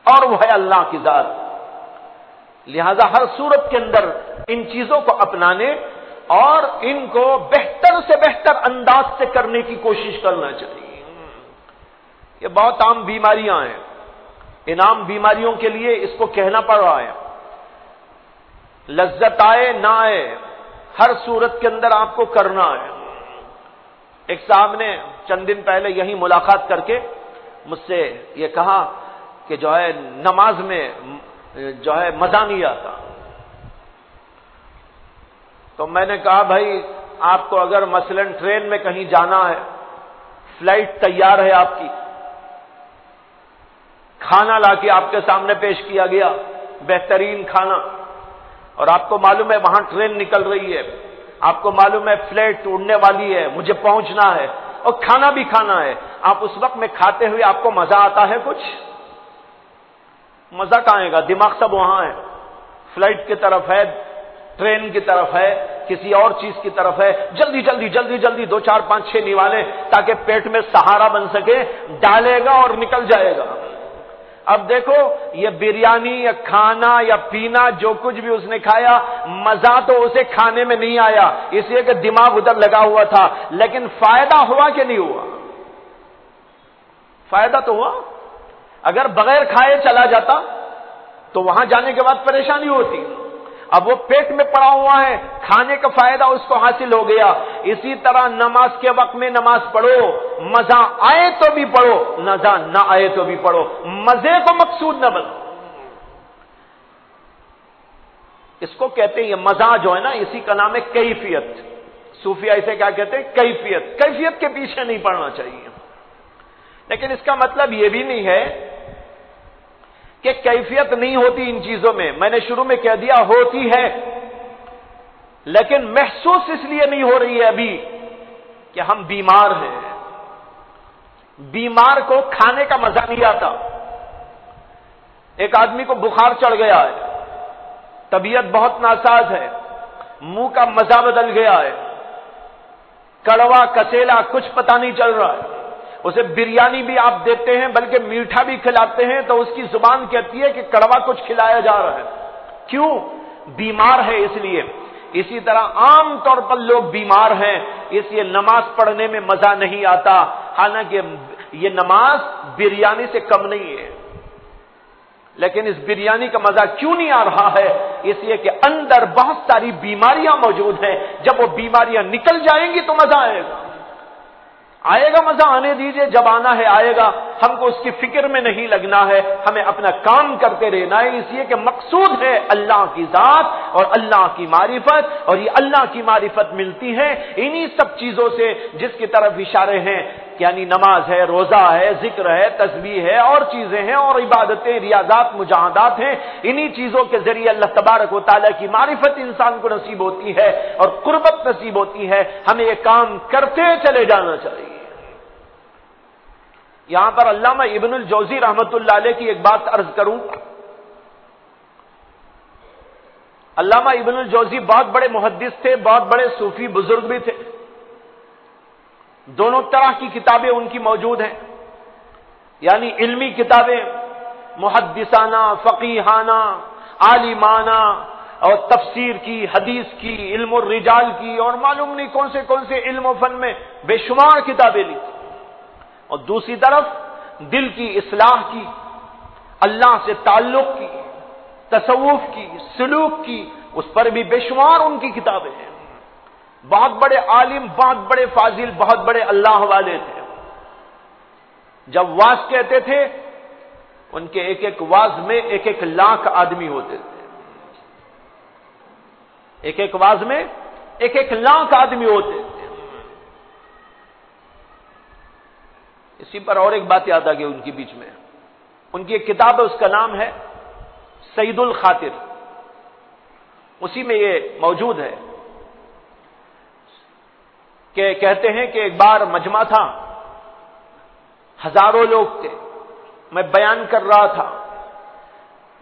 اور وہ ہے اللہ کی ذات. لہذا ہر صورت کے اندر ان چیزوں کو اپنانے اور ان کو بہتر سے بہتر انداز سے کرنے کی کوشش کرنا چاہیے. یہ بہت عام بیماریاں ہیں، ان عام بیماریوں کے لیے اس کو کہنا پڑ رہا ہے. لذت آئے نہ آئے ہر صورت کے اندر آپ کو کرنا ہے. ایک صاحب نے چند دن پہلے یہی ملاقات کر کے مجھ سے یہ کہا کہ جو ہے نماز میں جو ہے مزہ نہیں آتا. تو میں نے کہا بھائی آپ کو اگر مثلا ٹرین میں کہیں جانا ہے، فلائٹ تیار ہے آپ کی، کھانا لا کے آپ کے سامنے پیش کیا گیا، بہترین کھانا، اور آپ کو معلوم ہے وہاں ٹرین نکل رہی ہے، آپ کو معلوم ہے فلائٹ اڑنے والی ہے، مجھے پہنچنا ہے، اور کھانا بھی کھانا ہے. آپ اس وقت میں کھاتے ہوئے آپ کو مزہ آتا ہے؟ کچھ مزہ کہاں آئے گا؟ دماغ سب وہاں ہے، فلائٹ کی طرف ہے، ٹرین کی طرف ہے، کسی اور چیز کی طرف ہے. جلدی جلدی جلدی جلدی 2 4 5 6 نوالے تاکہ پیٹ میں سہارا بن سکے، ڈالے گا اور نکل جائے گا. اب دیکھو یہ بریانی یا کھانا یا پینا جو کچھ بھی اس نے کھایا، مزہ تو اسے کھانے میں نہیں آیا، اس لیے کہ دماغ ادھر لگا ہوا تھا. لیکن فائدہ ہوا کہ نہیں ہوا؟ فائدہ تو ہوا. اگر بغیر کھائے چلا جاتا تو وہاں جانے کے بعد پریشانی ہوتی. اب وہ پیٹ میں پڑا ہوا ہے، کھانے کا فائدہ اس کو حاصل ہو گیا. اسی طرح نماز کے وقت میں نماز پڑھو، مزہ آئے تو بھی پڑھو، مزہ نہ آئے تو بھی پڑھو، مزے کو مقصود نہ بنو. اس کو کہتے ہیں، یہ مزہ جو ہے نا، اسی کا نام ہے کیفیت. صوفیہ اسے کیا کہتے ہیں؟ کیفیت. کیفیت کے پیچھے نہیں پڑنا چاہیے. لیکن اس کا مطلب یہ بھی نہیں ہے کہ کیفیت نہیں ہوتی ان چیزوں میں. میں نے شروع میں کہہ دیا ہوتی ہے، لیکن محسوس اس لیے نہیں ہو رہی ہے ابھی کہ ہم بیمار ہیں. بیمار کو کھانے کا مزہ نہیں آتا. ایک آدمی کو بخار چڑھ گیا ہے، طبیعت بہت ناساز ہے، منہ کا مزہ بدل گیا ہے، کڑوا کسیلا کچھ پتہ نہیں چل رہا ہے. اسے بریانی بھی آپ دیتے ہیں بلکہ میٹھا بھی کھلاتے ہیں تو اس کی زبان کہتی ہے کہ کڑوا کچھ کھلایا جا رہا ہے. کیوں؟ بیمار ہے اس لیے. اسی طرح عام طور پر لوگ بیمار ہیں، اس لیے نماز پڑھنے میں مزہ نہیں آتا. حالانکہ یہ نماز بریانی سے کم نہیں ہے، لیکن اس بریانی کا مزہ کیوں نہیں آ رہا ہے؟ اس لیے کہ اندر بہت ساری بیماریاں موجود ہیں. جب وہ بیماریاں نکل جائیں گی تو مزہ آئے گا. آئے گا مزہ، آنے دیجئے، جب آنا ہے آئے گا، ہم کو اس کی فکر میں نہیں لگنا ہے، ہمیں اپنا کام کرتے رہنا ہے، اس لیے کہ مقصود ہے اللہ کی ذات اور اللہ کی معرفت، اور یہ اللہ کی معرفت ملتی ہے انہی سب چیزوں سے جس کی طرف اشارے ہیں، یعنی نماز ہے، روزہ ہے، ذکر ہے، تسبیح ہے، اور چیزیں ہیں، اور عبادتیں، ریاضات، مجاہدات ہیں، انہی چیزوں کے ذریعے اللہ تبارک و تعالیٰ کی معرفت انسان کو نصیب ہوتی ہے اور قربت نصیب ہوتی ہے۔ ہمیں یہ کام کرتے چلے جانا چاہیے۔ یہاں پر علامہ ابن الجوزی رحمت اللہ علیہ کی ایک بات عرض کروں۔ علامہ ابن الجوزی بہت بڑے محدث تھے، بہت بڑے صوفی بزرگ بھی تھے، دونوں طرح کی کتابیں ان کی موجود ہیں، یعنی علمی کتابیں، محدثانہ، فقیہانہ، عالمانہ، اور تفسیر کی، حدیث کی، علم الرجال کی، اور معلوم نہیں کون سے علم و فن میں بے شمار کتابیں لکھی، اور دوسری طرف دل کی اصلاح کی، اللہ سے تعلق کی، تصوف کی، سلوک کی، اس پر بھی بے شمار ان کی کتابیں ہیں۔ بہت بڑے عالم، بہت بڑے فاضل، بہت بڑے اللہ والے تھے۔ جب واز کہتے تھے ان کے ایک ایک واز میں 1-1 لاکھ آدمی ہوتے تھے، ایک ایک واز میں 1-1 لاکھ آدمی ہوتے تھے۔ اسی پر اور ایک بات یاد آ گئی ان کے بیچ میں، ان کی ایک کتاب ہے، اس کا نام ہے سید الخاطر، اسی میں یہ موجود ہے کہ کہتے ہیں کہ ایک بار مجمع تھا، ہزاروں لوگ تھے، میں بیان کر رہا تھا،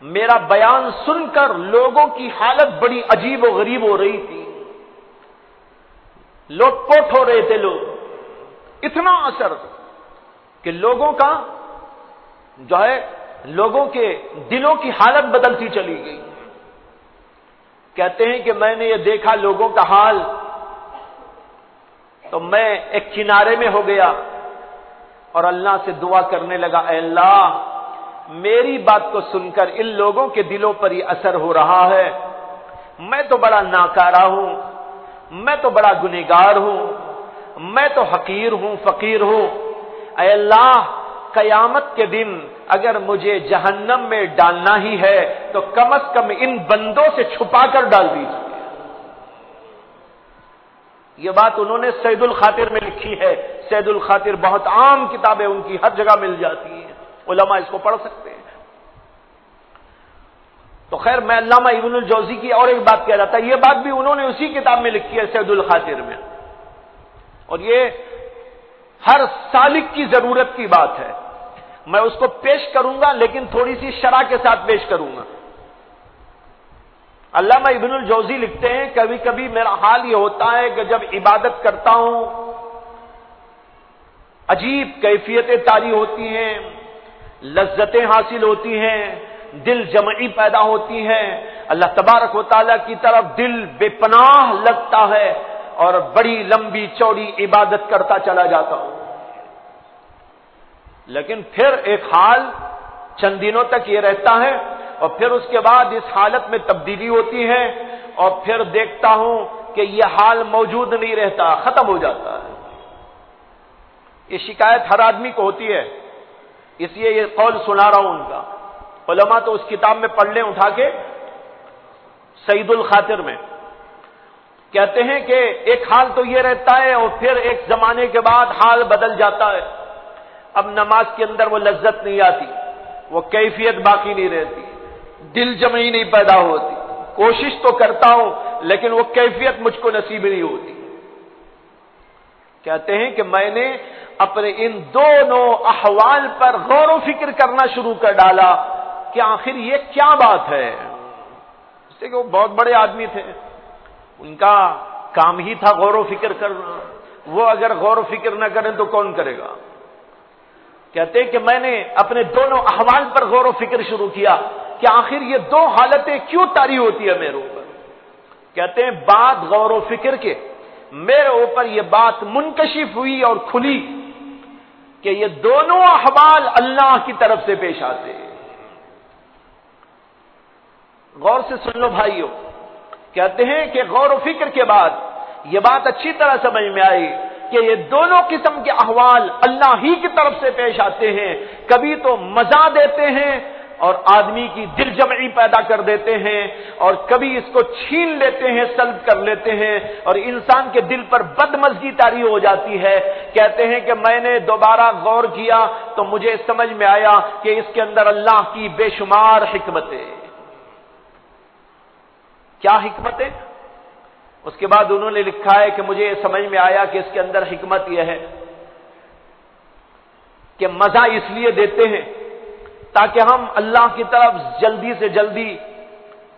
میرا بیان سن کر لوگوں کی حالت بڑی عجیب و غریب ہو رہی تھی، لوٹ پوٹ ہو رہے تھے لوگ، اتنا اثر کہ لوگوں کا جو ہے، لوگوں کے دلوں کی حالت بدلتی چلی گئی۔ کہتے ہیں کہ میں نے یہ دیکھا لوگوں کا حال، تو میں ایک کنارے میں ہو گیا اور اللہ سے دعا کرنے لگا، اے اللہ، میری بات کو سن کر ان لوگوں کے دلوں پر یہ اثر ہو رہا ہے، میں تو بڑا ناکارہ ہوں، میں تو بڑا گنہگار ہوں، میں تو حقیر ہوں، فقیر ہوں، اے اللہ، قیامت کے دن اگر مجھے جہنم میں ڈالنا ہی ہے تو کم از کم ان بندوں سے چھپا کر ڈال دیجیے۔ یہ بات انہوں نے سید الخاطر میں لکھی ہے۔ سید الخاطر بہت عام کتاب ہے، ان کی ہر جگہ مل جاتی ہے، علماء اس کو پڑھ سکتے ہیں۔ تو خیر، میں علامہ ابن الجوزی کی اور ایک بات کہہ رہا تھا، یہ بات بھی انہوں نے اسی کتاب میں لکھی ہے، سید الخاطر میں، اور یہ ہر سالک کی ضرورت کی بات ہے۔ میں اس کو پیش کروں گا لیکن تھوڑی سی شرح کے ساتھ پیش کروں گا۔ علامہ ابن الجوزی لکھتے ہیں، کبھی کبھی میرا حال یہ ہوتا ہے کہ جب عبادت کرتا ہوں عجیب کیفیتیں طاری ہوتی ہیں، لذتیں حاصل ہوتی ہیں، دل جمعی پیدا ہوتی ہیں، اللہ تبارک و تعالیٰ کی طرف دل بے پناہ لگتا ہے اور بڑی لمبی چوڑی عبادت کرتا چلا جاتا ہوں، لیکن پھر ایک حال چند دنوں تک یہ رہتا ہے اور پھر اس کے بعد اس حالت میں تبدیلی ہوتی ہے اور پھر دیکھتا ہوں کہ یہ حال موجود نہیں رہتا، ختم ہو جاتا ہے۔ یہ شکایت ہر آدمی کو ہوتی ہے، اس لیے یہ قول سنا رہا ہوں ان کا۔ علماء تو اس کتاب میں پڑھ لیں اٹھا کے، سید الخاطر میں کہتے ہیں کہ ایک حال تو یہ رہتا ہے اور پھر ایک زمانے کے بعد حال بدل جاتا ہے، اب نماز کے اندر وہ لذت نہیں آتی، وہ کیفیت باقی نہیں رہتی، دل جمعی نہیں پیدا ہوتی، کوشش تو کرتا ہوں لیکن وہ کیفیت مجھ کو نصیب نہیں ہوتی۔ کہتے ہیں کہ میں نے اپنے ان دونوں احوال پر غور و فکر کرنا شروع کر ڈالا کہ آخر یہ کیا بات ہے۔ اس سے کہ وہ بہت بڑے آدمی تھے، ان کا کام ہی تھا غور و فکر کرنا، وہ اگر غور و فکر نہ کریں تو کون کرے گا۔ کہتے ہیں کہ میں نے اپنے دونوں احوال پر غور و فکر شروع کیا کہ آخر یہ دو حالتیں کیوں طاری ہوتی ہے میرے اوپر۔ کہتے ہیں بعد غور و فکر کے میرے اوپر یہ بات منکشف ہوئی اور کھلی کہ یہ دونوں احوال اللہ کی طرف سے پیش آتے ہیں۔ غور سے سن لو بھائیو، کہتے ہیں کہ غور و فکر کے بعد یہ بات اچھی طرح سمجھ میں آئی کہ یہ دونوں قسم کے احوال اللہ ہی کی طرف سے پیش آتے ہیں. کبھی تو مزہ دیتے ہیں اور آدمی کی دل جمعی پیدا کر دیتے ہیں، اور کبھی اس کو چھین لیتے ہیں، سلب کر لیتے ہیں، اور انسان کے دل پر بدمزگی طاری ہو جاتی ہے. کہتے ہیں کہ میں نے دوبارہ غور کیا تو مجھے سمجھ میں آیا کہ اس کے اندر اللہ کی بے شمار حکمتیں. کیا حکمتیں؟ اس کے بعد انہوں نے لکھا ہے کہ مجھے سمجھ میں آیا کہ اس کے اندر حکمت یہ ہے کہ مزہ اس لیے دیتے ہیں تاکہ ہم اللہ کی طرف جلدی سے جلدی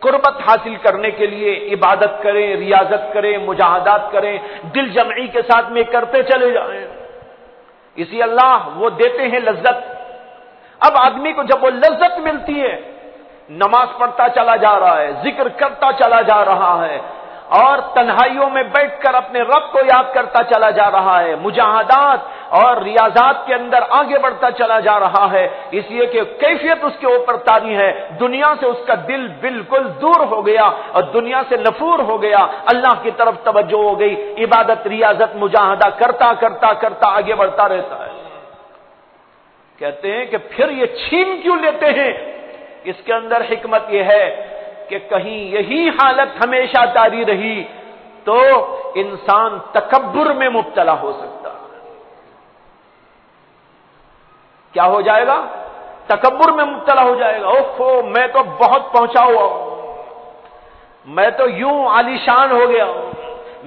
قربت حاصل کرنے کے لیے عبادت کریں، ریاضت کریں، مجاہدات کریں، دل جمعی کے ساتھ میں کرتے چلے جائیں. اسی اللہ وہ دیتے ہیں لذت. اب آدمی کو جب وہ لذت ملتی ہے، نماز پڑھتا چلا جا رہا ہے، ذکر کرتا چلا جا رہا ہے، اور تنہائیوں میں بیٹھ کر اپنے رب کو یاد کرتا چلا جا رہا ہے، مجاہدات اور ریاضات کے اندر آگے بڑھتا چلا جا رہا ہے، اس لیے کہ کیفیت اس کے اوپر طاری ہے. دنیا سے اس کا دل بالکل دور ہو گیا اور دنیا سے نفور ہو گیا، اللہ کی طرف توجہ ہو گئی، عبادت ریاضت مجاہدہ کرتا کرتا کرتا آگے بڑھتا رہتا ہے. کہتے ہیں کہ پھر یہ چھین کیوں لیتے ہیں؟ اس کے اندر حکمت یہ ہے کہ کہیں یہی حالت ہمیشہ جاری رہی تو انسان تکبر میں مبتلا ہو سکتا ہے. کیا ہو جائے گا؟ تکبر میں مبتلا ہو جائے گا. اوہو میں تو بہت پہنچا ہوا ہوں، میں تو یوں عالیشان ہو گیا ہوں،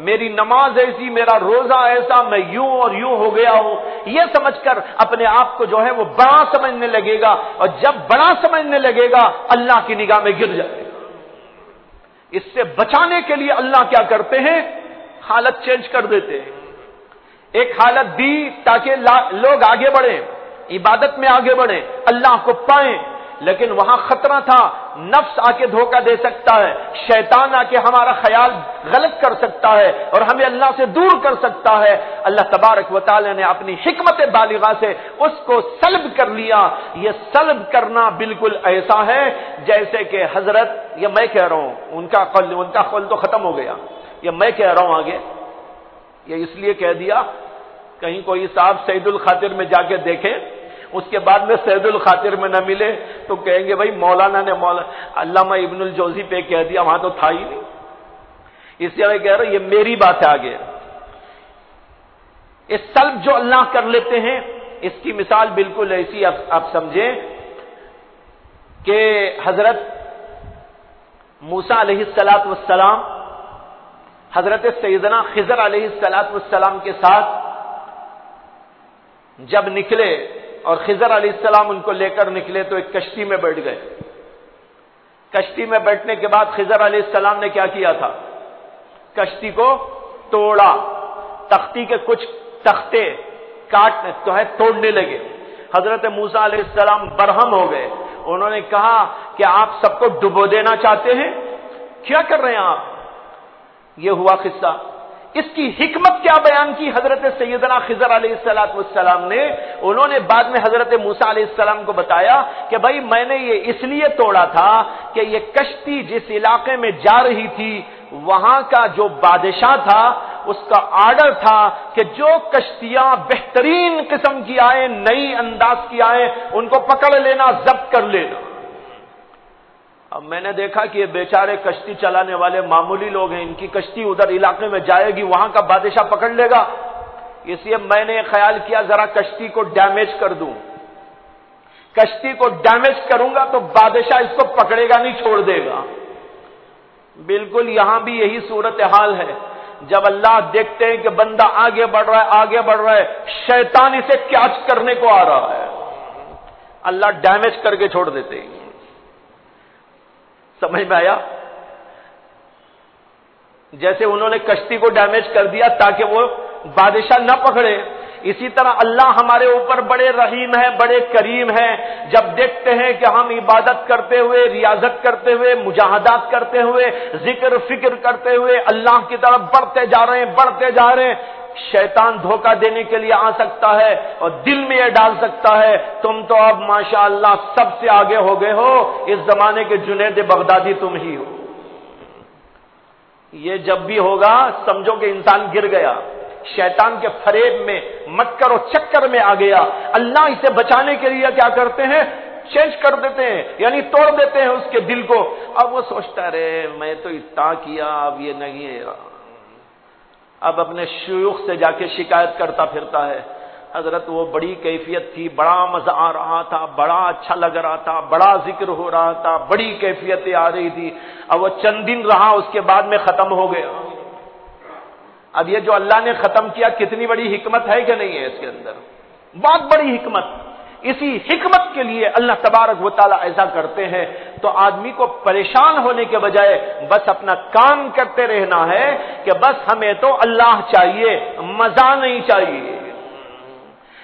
میری نماز ایسی، میرا روزہ ایسا، میں یوں اور یوں ہو گیا ہوں. یہ سمجھ کر اپنے آپ کو جو ہے وہ بڑا سمجھنے لگے گا، اور جب بڑا سمجھنے لگے گا اللہ کی نگاہ میں گر جائے گا. اس سے بچانے کے لیے اللہ کیا کرتے ہیں؟ حالت چینج کر دیتے ہیں. ایک حالت دی تاکہ لوگ آگے بڑھیں، عبادت میں آگے بڑھیں، اللہ کو پائیں، لیکن وہاں خطرہ تھا. نفس آ کے دھوکہ دے سکتا ہے، شیطان آ کے ہمارا خیال غلط کر سکتا ہے اور ہمیں اللہ سے دور کر سکتا ہے. اللہ تبارک و تعالی نے اپنی حکمت بالغہ سے اس کو سلب کر لیا. یہ سلب کرنا بالکل ایسا ہے جیسے کہ حضرت، یہ میں کہہ رہا ہوں، ان کا قول تو ختم ہو گیا، یہ میں کہہ رہا ہوں آگے. یہ اس لیے کہہ دیا کہیں کوئی صاحب سید الخاطر میں جا کے دیکھے، اس کے بعد میں سید الخاطر میں نہ ملے تو کہیں گے بھائی مولانا نے علامہ ابن الجوزی پہ کہہ دیا، وہاں تو تھا ہی نہیں. اس لیے میں کہہ رہا ہوں یہ میری بات ہے آگے. اس سلب جو اللہ کر لیتے ہیں اس کی مثال بالکل ایسی آپ سمجھیں کہ حضرت موسیٰ علیہ السلام حضرت سیدنا خضر علیہ السلام کے ساتھ جب نکلے اور خضر علیہ السلام ان کو لے کر نکلے تو ایک کشتی میں بیٹھ گئے. کشتی میں بیٹھنے کے بعد خضر علیہ السلام نے کیا کیا تھا؟ کشتی کو توڑا، تختی کے کچھ تختے کاٹنے تو ہے توڑنے لگے. حضرت موسیٰ علیہ السلام برہم ہو گئے. انہوں نے کہا کہ آپ سب کو ڈبو دینا چاہتے ہیں، کیا کر رہے ہیں آپ؟ یہ ہوا قصہ. اس کی حکمت کیا بیان کی حضرت سیدنا خضر علیہ السلام نے؟ انہوں نے بعد میں حضرت موسیٰ علیہ السلام کو بتایا کہ بھائی میں نے یہ اس لیے توڑا تھا کہ یہ کشتی جس علاقے میں جا رہی تھی وہاں کا جو بادشاہ تھا اس کا آرڈر تھا کہ جو کشتیاں بہترین قسم کی آئیں، نئی انداز کی آئیں، ان کو پکڑ لینا، ضبط کر لینا. اب میں نے دیکھا کہ یہ بیچارے کشتی چلانے والے معمولی لوگ ہیں، ان کی کشتی ادھر علاقے میں جائے گی، وہاں کا بادشاہ پکڑ لے گا. اس لیے میں نے خیال کیا ذرا کشتی کو ڈیمیج کر دوں. کشتی کو ڈیمیج کروں گا تو بادشاہ اس کو پکڑے گا نہیں، چھوڑ دے گا. بالکل یہاں بھی یہی صورتحال ہے. جب اللہ دیکھتے ہیں کہ بندہ آگے بڑھ رہا ہے، شیطان اسے کیچ کرنے کو آ رہا ہے، اللہ ڈیمیج کر کے چھوڑ دیتے ہیں. سمجھ میں آیا؟ جیسے انہوں نے کشتی کو ڈیمیج کر دیا تاکہ وہ بادشاہ نہ پکڑے، اسی طرح اللہ ہمارے اوپر بڑے رحیم ہے، بڑے کریم ہے. جب دیکھتے ہیں کہ ہم عبادت کرتے ہوئے، ریاضت کرتے ہوئے، مجاہدات کرتے ہوئے، ذکر فکر کرتے ہوئے اللہ کی طرف بڑھتے جا رہے ہیں، شیطان دھوکہ دینے کے لیے آ سکتا ہے اور دل میں یہ ڈال سکتا ہے تم تو اب ماشاءاللہ سب سے آگے ہو گئے ہو، اس زمانے کے جنید بغدادی تم ہی ہو. یہ جب بھی ہوگا سمجھو کہ انسان گر گیا. شیطان کے فریب میں، مکر و چکر میں آ گیا، اللہ اسے بچانے کے لیے کیا کرتے ہیں؟ چینج کر دیتے ہیں، یعنی توڑ دیتے ہیں اس کے دل کو۔ اب وہ سوچتا رہے میں تو اتنا کیا، اب یہ نہیں ہے، اب اپنے شیوخ سے جا کے شکایت کرتا پھرتا ہے، حضرت وہ بڑی کیفیت تھی، بڑا مزہ آ رہا تھا، بڑا اچھا لگ رہا تھا، بڑا ذکر ہو رہا تھا، بڑی کیفیتیں آ رہی تھی، اب وہ چند دن رہا، اس کے بعد میں ختم ہو گیا۔ اب یہ جو اللہ نے ختم کیا کتنی بڑی حکمت ہے کہ نہیں ہے اس کے اندر؟ بہت بڑی حکمت۔ اسی حکمت کے لیے اللہ تبارک و تعالی ایسا کرتے ہیں، تو آدمی کو پریشان ہونے کے بجائے بس اپنا کام کرتے رہنا ہے کہ بس ہمیں تو اللہ چاہیے، مزہ نہیں چاہیے،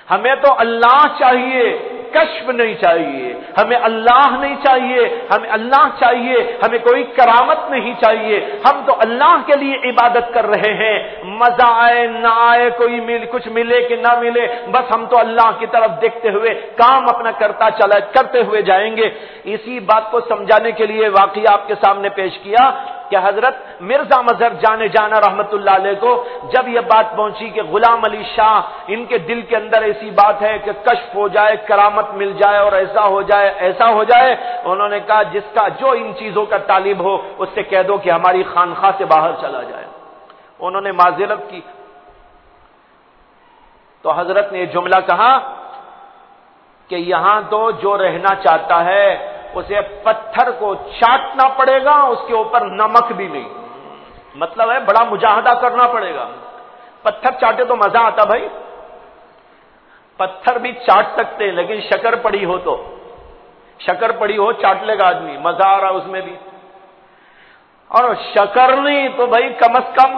ہمیں تو اللہ چاہیے، کشف نہیں چاہیے، ہمیں اللہ نہیں چاہیے، ہمیں اللہ چاہیے، ہمیں کوئی کرامت نہیں چاہیے، ہم تو اللہ کے لیے عبادت کر رہے ہیں، مزہ آئے نہ آئے، کچھ ملے کہ نہ ملے، بس ہم تو اللہ کی طرف دیکھتے ہوئے کام اپنا کرتے ہوئے جائیں گے۔ اسی بات کو سمجھانے کے لیے واقعہ آپ کے سامنے پیش کیا کہ حضرت مرزا مظہر جانا رحمت اللہ علیہ کو جب یہ بات پہنچی کہ غلام علی شاہ ان کے دل کے اندر ایسی بات ہے کہ کشف ہو جائے، کرامت مل جائے اور ایسا ہو جائے، انہوں نے کہا جس کا جو ان چیزوں کا طالب ہو اس سے کہہ دو کہ ہماری خانقاہ سے باہر چلا جائے۔ انہوں نے معذرت کی تو حضرت نے یہ جملہ کہا کہ یہاں تو جو رہنا چاہتا ہے اسے پتھر کو چاٹنا پڑے گا، اس کے اوپر نمک بھی نہیں، مطلب ہے بڑا مجاہدہ کرنا پڑے گا۔ پتھر چاٹے تو مزہ آتا بھائی، پتھر بھی چاٹ سکتے ہیں لیکن شکر پڑی ہو چاٹ لے گا آدمی، مزہ آ رہا اس میں بھی، اور شکر نہیں تو بھائی کم از کم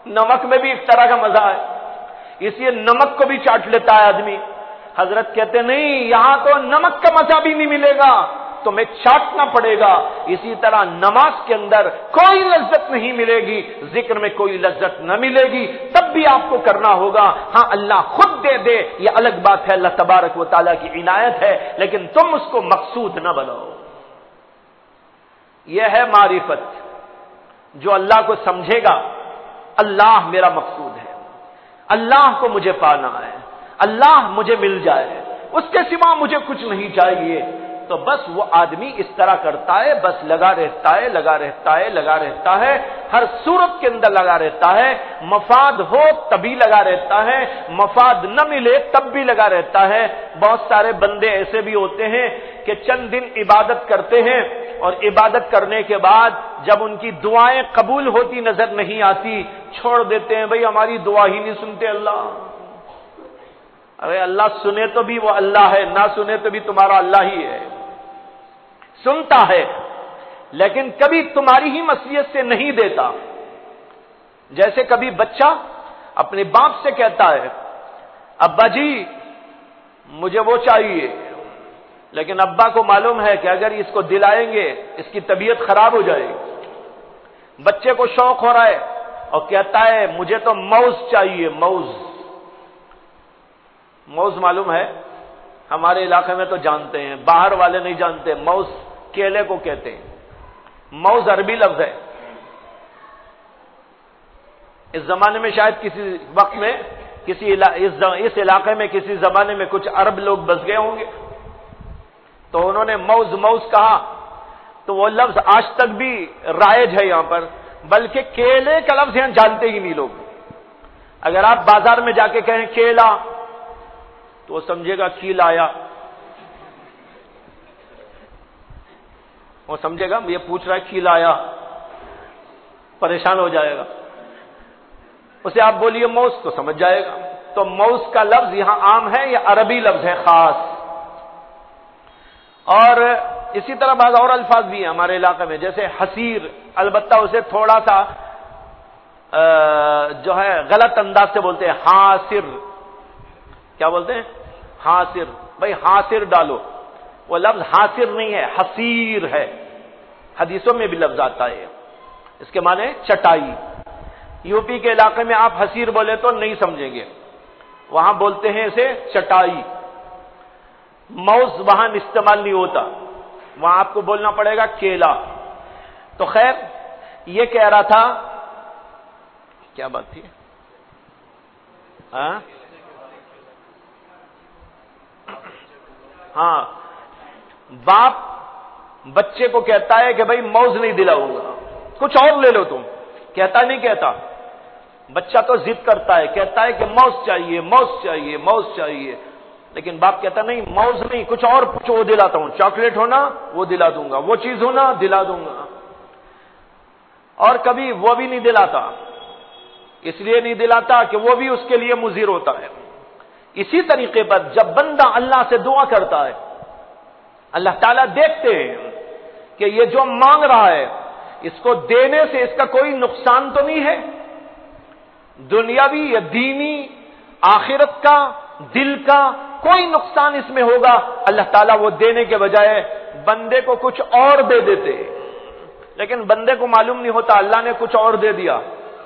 نمک میں بھی ایک طرح کا مزہ ہے، اس لیے نمک کو بھی چاٹ لیتا ہے آدمی۔ حضرت کہتے نہیں یہاں تو نمک کا مزہ بھی نہیں ملے گا، تمہیں چاٹنا پڑے گا۔ اسی طرح نماز کے اندر کوئی لذت نہیں ملے گی، ذکر میں کوئی لذت نہ ملے گی، تب بھی آپ کو کرنا ہوگا۔ ہاں اللہ خود دے یہ الگ بات ہے، اللہ تبارک و تعالیٰ کی عنایت ہے، لیکن تم اس کو مقصود نہ بناؤ۔ یہ ہے معرفت، جو اللہ کو سمجھے گا اللہ میرا مقصود ہے، اللہ کو مجھے پانا ہے، اللہ مجھے مل جائے، اس کے سوا مجھے کچھ نہیں چاہیے، تو بس وہ آدمی اس طرح کرتا ہے، بس لگا رہتا ہے، ہر صورت کے اندر لگا رہتا ہے، مفاد ہو تبھی لگا رہتا ہے، مفاد نہ ملے تب بھی لگا رہتا ہے۔ بہت سارے بندے ایسے بھی ہوتے ہیں کہ چند دن عبادت کرتے ہیں اور عبادت کرنے کے بعد جب ان کی دعائیں قبول ہوتی نظر نہیں آتی چھوڑ دیتے ہیں، بھئی ہماری دعا ہی نہیں سنتے اللہ۔ ارے اللہ سنے تو بھی وہ اللہ ہے، نہ سنے تو بھی تمہارا اللہ ہی ہے، سنتا ہے لیکن کبھی تمہاری ہی مصلحت سے نہیں دیتا۔ جیسے کبھی بچہ اپنے باپ سے کہتا ہے ابا جی مجھے وہ چاہیے، لیکن ابا کو معلوم ہے کہ اگر اس کو دلائیں گے اس کی طبیعت خراب ہو جائے گی۔ بچے کو شوق ہو رہا ہے اور کہتا ہے مجھے تو موز چاہیے، موز معلوم ہے، ہمارے علاقے میں تو جانتے ہیں، باہر والے نہیں جانتے، موز کیلے کو کہتے ہیں، موز عربی لفظ ہے۔ اس زمانے میں شاید کسی وقت میں اس علاقے میں کسی زمانے میں کچھ عرب لوگ بس گئے ہوں گے، تو انہوں نے موز کہا، تو وہ لفظ آج تک بھی رائج ہے یہاں پر، بلکہ کیلے کا لفظ یہاں جانتے ہی نہیں لوگ۔ اگر آپ بازار میں جا کے کہیں کیلا تو وہ سمجھے گا کی لایا، وہ سمجھے گا یہ پوچھ رہا ہے کی لایا، پریشان ہو جائے گا۔ اسے آپ بولیے موز تو سمجھ جائے گا۔ تو موز کا لفظ یہاں عام ہے، یہ عربی لفظ ہے خاص۔ اور اسی طرح بعض اور الفاظ بھی ہیں ہمارے علاقے میں، جیسے حسیر، البتہ اسے تھوڑا سا جو ہے غلط انداز سے بولتے ہیں، حاصر۔ کیا بولتے ہیں؟ حاصر۔ بھائی حاصر ڈالو، وہ لفظ حاصر نہیں ہے، حسیر ہے، حدیثوں میں بھی لفظ آتا ہے، اس کے معنی چٹائی۔ یو پی کے علاقے میں آپ حسیر بولے تو نہیں سمجھیں گے، وہاں بولتے ہیں اسے چٹائی۔ موز وہاں استعمال نہیں ہوتا، وہاں آپ کو بولنا پڑے گا کیلا۔ تو خیر یہ کہہ رہا تھا، کیا بات تھی؟ ہاں، باپ بچے کو کہتا ہے کہ بھائی موز نہیں دلاؤں گا، کچھ اور لے لو تم، کہتا نہیں کہتا؟ بچہ تو ضد کرتا ہے، کہتا ہے کہ موز چاہیے، موز چاہیے، موز چاہیے، لیکن باپ کہتا نہیں، موز نہیں، کچھ اور پوچھو وہ دلاتا ہوں، چاکلیٹ ہونا وہ دلا دوں گا، وہ چیز ہونا دلا دوں گا۔ اور کبھی وہ بھی نہیں دلاتا، اس لیے نہیں دلاتا کہ وہ بھی اس کے لیے مضر ہوتا ہے۔ اسی طریقے پر جب بندہ اللہ سے دعا کرتا ہے، اللہ تعالیٰ دیکھتے ہیں کہ یہ جو مانگ رہا ہے اس کو دینے سے اس کا کوئی نقصان تو نہیں ہے، دنیاوی یا دینی، آخرت کا، دل کا کوئی نقصان اس میں ہوگا، اللہ تعالیٰ وہ دینے کے بجائے بندے کو کچھ اور دے دیتے۔ لیکن بندے کو معلوم نہیں ہوتا اللہ نے کچھ اور دے دیا،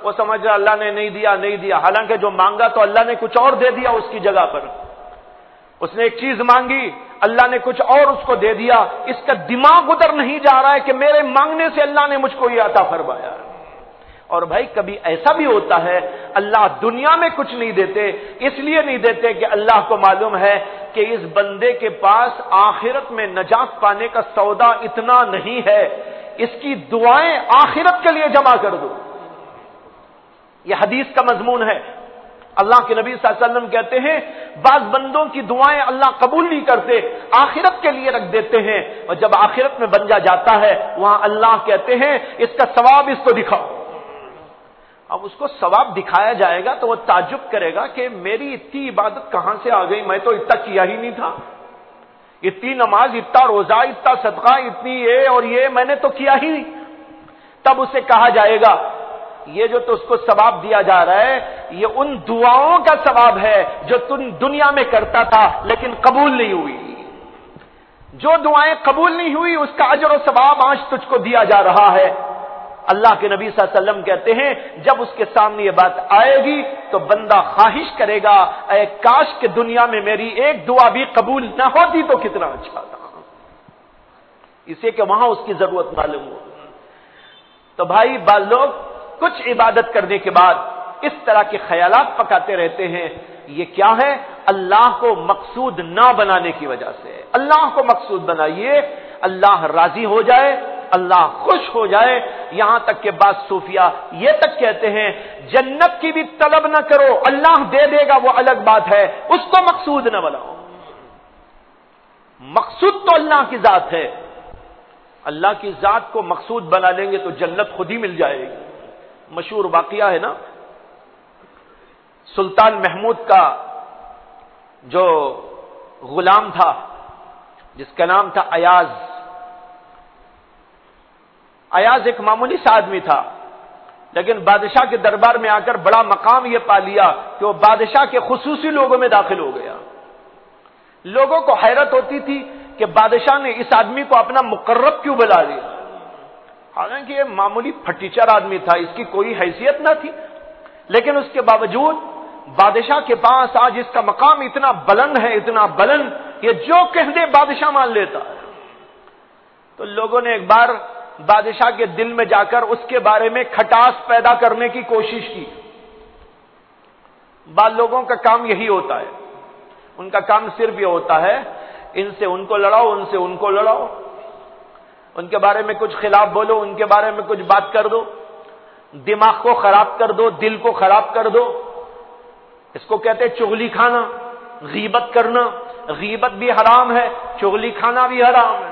وہ سمجھ رہا اللہ نے نہیں دیا نہیں دیا، حالانکہ جو مانگا تو اللہ نے کچھ اور دے دیا اس کی جگہ پر۔ اس نے ایک چیز مانگی، اللہ نے کچھ اور اس کو دے دیا، اس کا دماغ ادھر نہیں جا رہا ہے کہ میرے مانگنے سے اللہ نے مجھ کو یہ عطا فرمایا۔ اور بھائی کبھی ایسا بھی ہوتا ہے اللہ دنیا میں کچھ نہیں دیتے، اس لیے نہیں دیتے کہ اللہ کو معلوم ہے کہ اس بندے کے پاس آخرت میں نجات پانے کا سودا اتنا نہیں ہے، اس کی دعائیں آخرت کے لیے جمع کر دو۔ یہ حدیث کا مضمون ہے۔ اللہ کے نبی صلی اللہ علیہ وسلم کہتے ہیں بعض بندوں کی دعائیں اللہ قبول نہیں کرتے، آخرت کے لیے رکھ دیتے ہیں، اور جب آخرت میں بن جاتا ہے وہاں اللہ کہتے ہیں اس کا ثواب اس کو دکھاؤ۔ اب اس کو ثواب دکھایا جائے گا تو وہ تعجب کرے گا کہ میری اتنی عبادت کہاں سے آ گئی، میں تو اتنا کیا ہی نہیں تھا، اتنی نماز، اتنا روزہ، اتنا صدقہ، اتنی یہ اور یہ میں نے تو کیا ہی نہیں۔ تب اسے کہا جائے گا یہ جو تو اس کو ثواب دیا جا رہا ہے یہ ان دعاؤں کا ثواب ہے جو تم دنیا میں کرتا تھا لیکن قبول نہیں ہوئی، جو دعائیں قبول نہیں ہوئی اس کا اجر و ثواب آج تجھ کو دیا جا رہا ہے۔ اللہ کے نبی صلی اللہ علیہ وسلم کہتے ہیں جب اس کے سامنے یہ بات آئے گی تو بندہ خواہش کرے گا اے کاش کہ دنیا میں میری ایک دعا بھی قبول نہ ہوتی تو کتنا اچھا تھا، اسے کہ وہاں اس کی ضرورت معلوم ہو۔ تو بھائی بعض لوگ کچھ عبادت کرنے کے بعد اس طرح کے خیالات پکاتے رہتے ہیں، یہ کیا ہے؟ اللہ کو مقصود نہ بنانے کی وجہ سے۔ اللہ کو مقصود بنائیے، اللہ راضی ہو جائے، اللہ خوش ہو جائے۔ یہاں تک کہ بعض صوفیہ یہ تک کہتے ہیں جنت کی بھی طلب نہ کرو، اللہ دے دے گا وہ الگ بات ہے، اس کو مقصود نہ بناؤ۔ مقصود تو اللہ کی ذات ہے، اللہ کی ذات کو مقصود بنا لیں گے تو جنت خود ہی مل جائے گی۔ مشہور واقعہ ہے نا، سلطان محمود کا جو غلام تھا جس کا نام تھا ایاز، ایاز ایک معمولی سا آدمی تھا لیکن بادشاہ کے دربار میں آ کر بڑا مقام یہ پا لیا کہ وہ بادشاہ کے خصوصی لوگوں میں داخل ہو گیا۔ لوگوں کو حیرت ہوتی تھی کہ بادشاہ نے اس آدمی کو اپنا مقرب کیوں بلا لیا، حالانکہ یہ معمولی پھٹیچر آدمی تھا، اس کی کوئی حیثیت نہ تھی، لیکن اس کے باوجود بادشاہ کے پاس آج اس کا مقام اتنا بلند ہے، اتنا بلند، یہ جو کہہ دے بادشاہ مان لیتا ہے۔ تو لوگوں نے ایک بار بادشاہ کے دل میں جا کر اس کے بارے میں کھٹاس پیدا کرنے کی کوشش کی۔ بعض لوگوں کا کام یہی ہوتا ہے، ان کا کام صرف یہ ہوتا ہے ان سے ان کو لڑاؤ، ان سے ان کو لڑاؤ، ان کے بارے میں کچھ خلاف بولو، ان کے بارے میں کچھ بات کر دو، دماغ کو خراب کر دو، دل کو خراب کر دو۔ اس کو کہتے ہیں چغلی کھانا، غیبت کرنا، غیبت بھی حرام ہے، چغلی کھانا بھی حرام ہے۔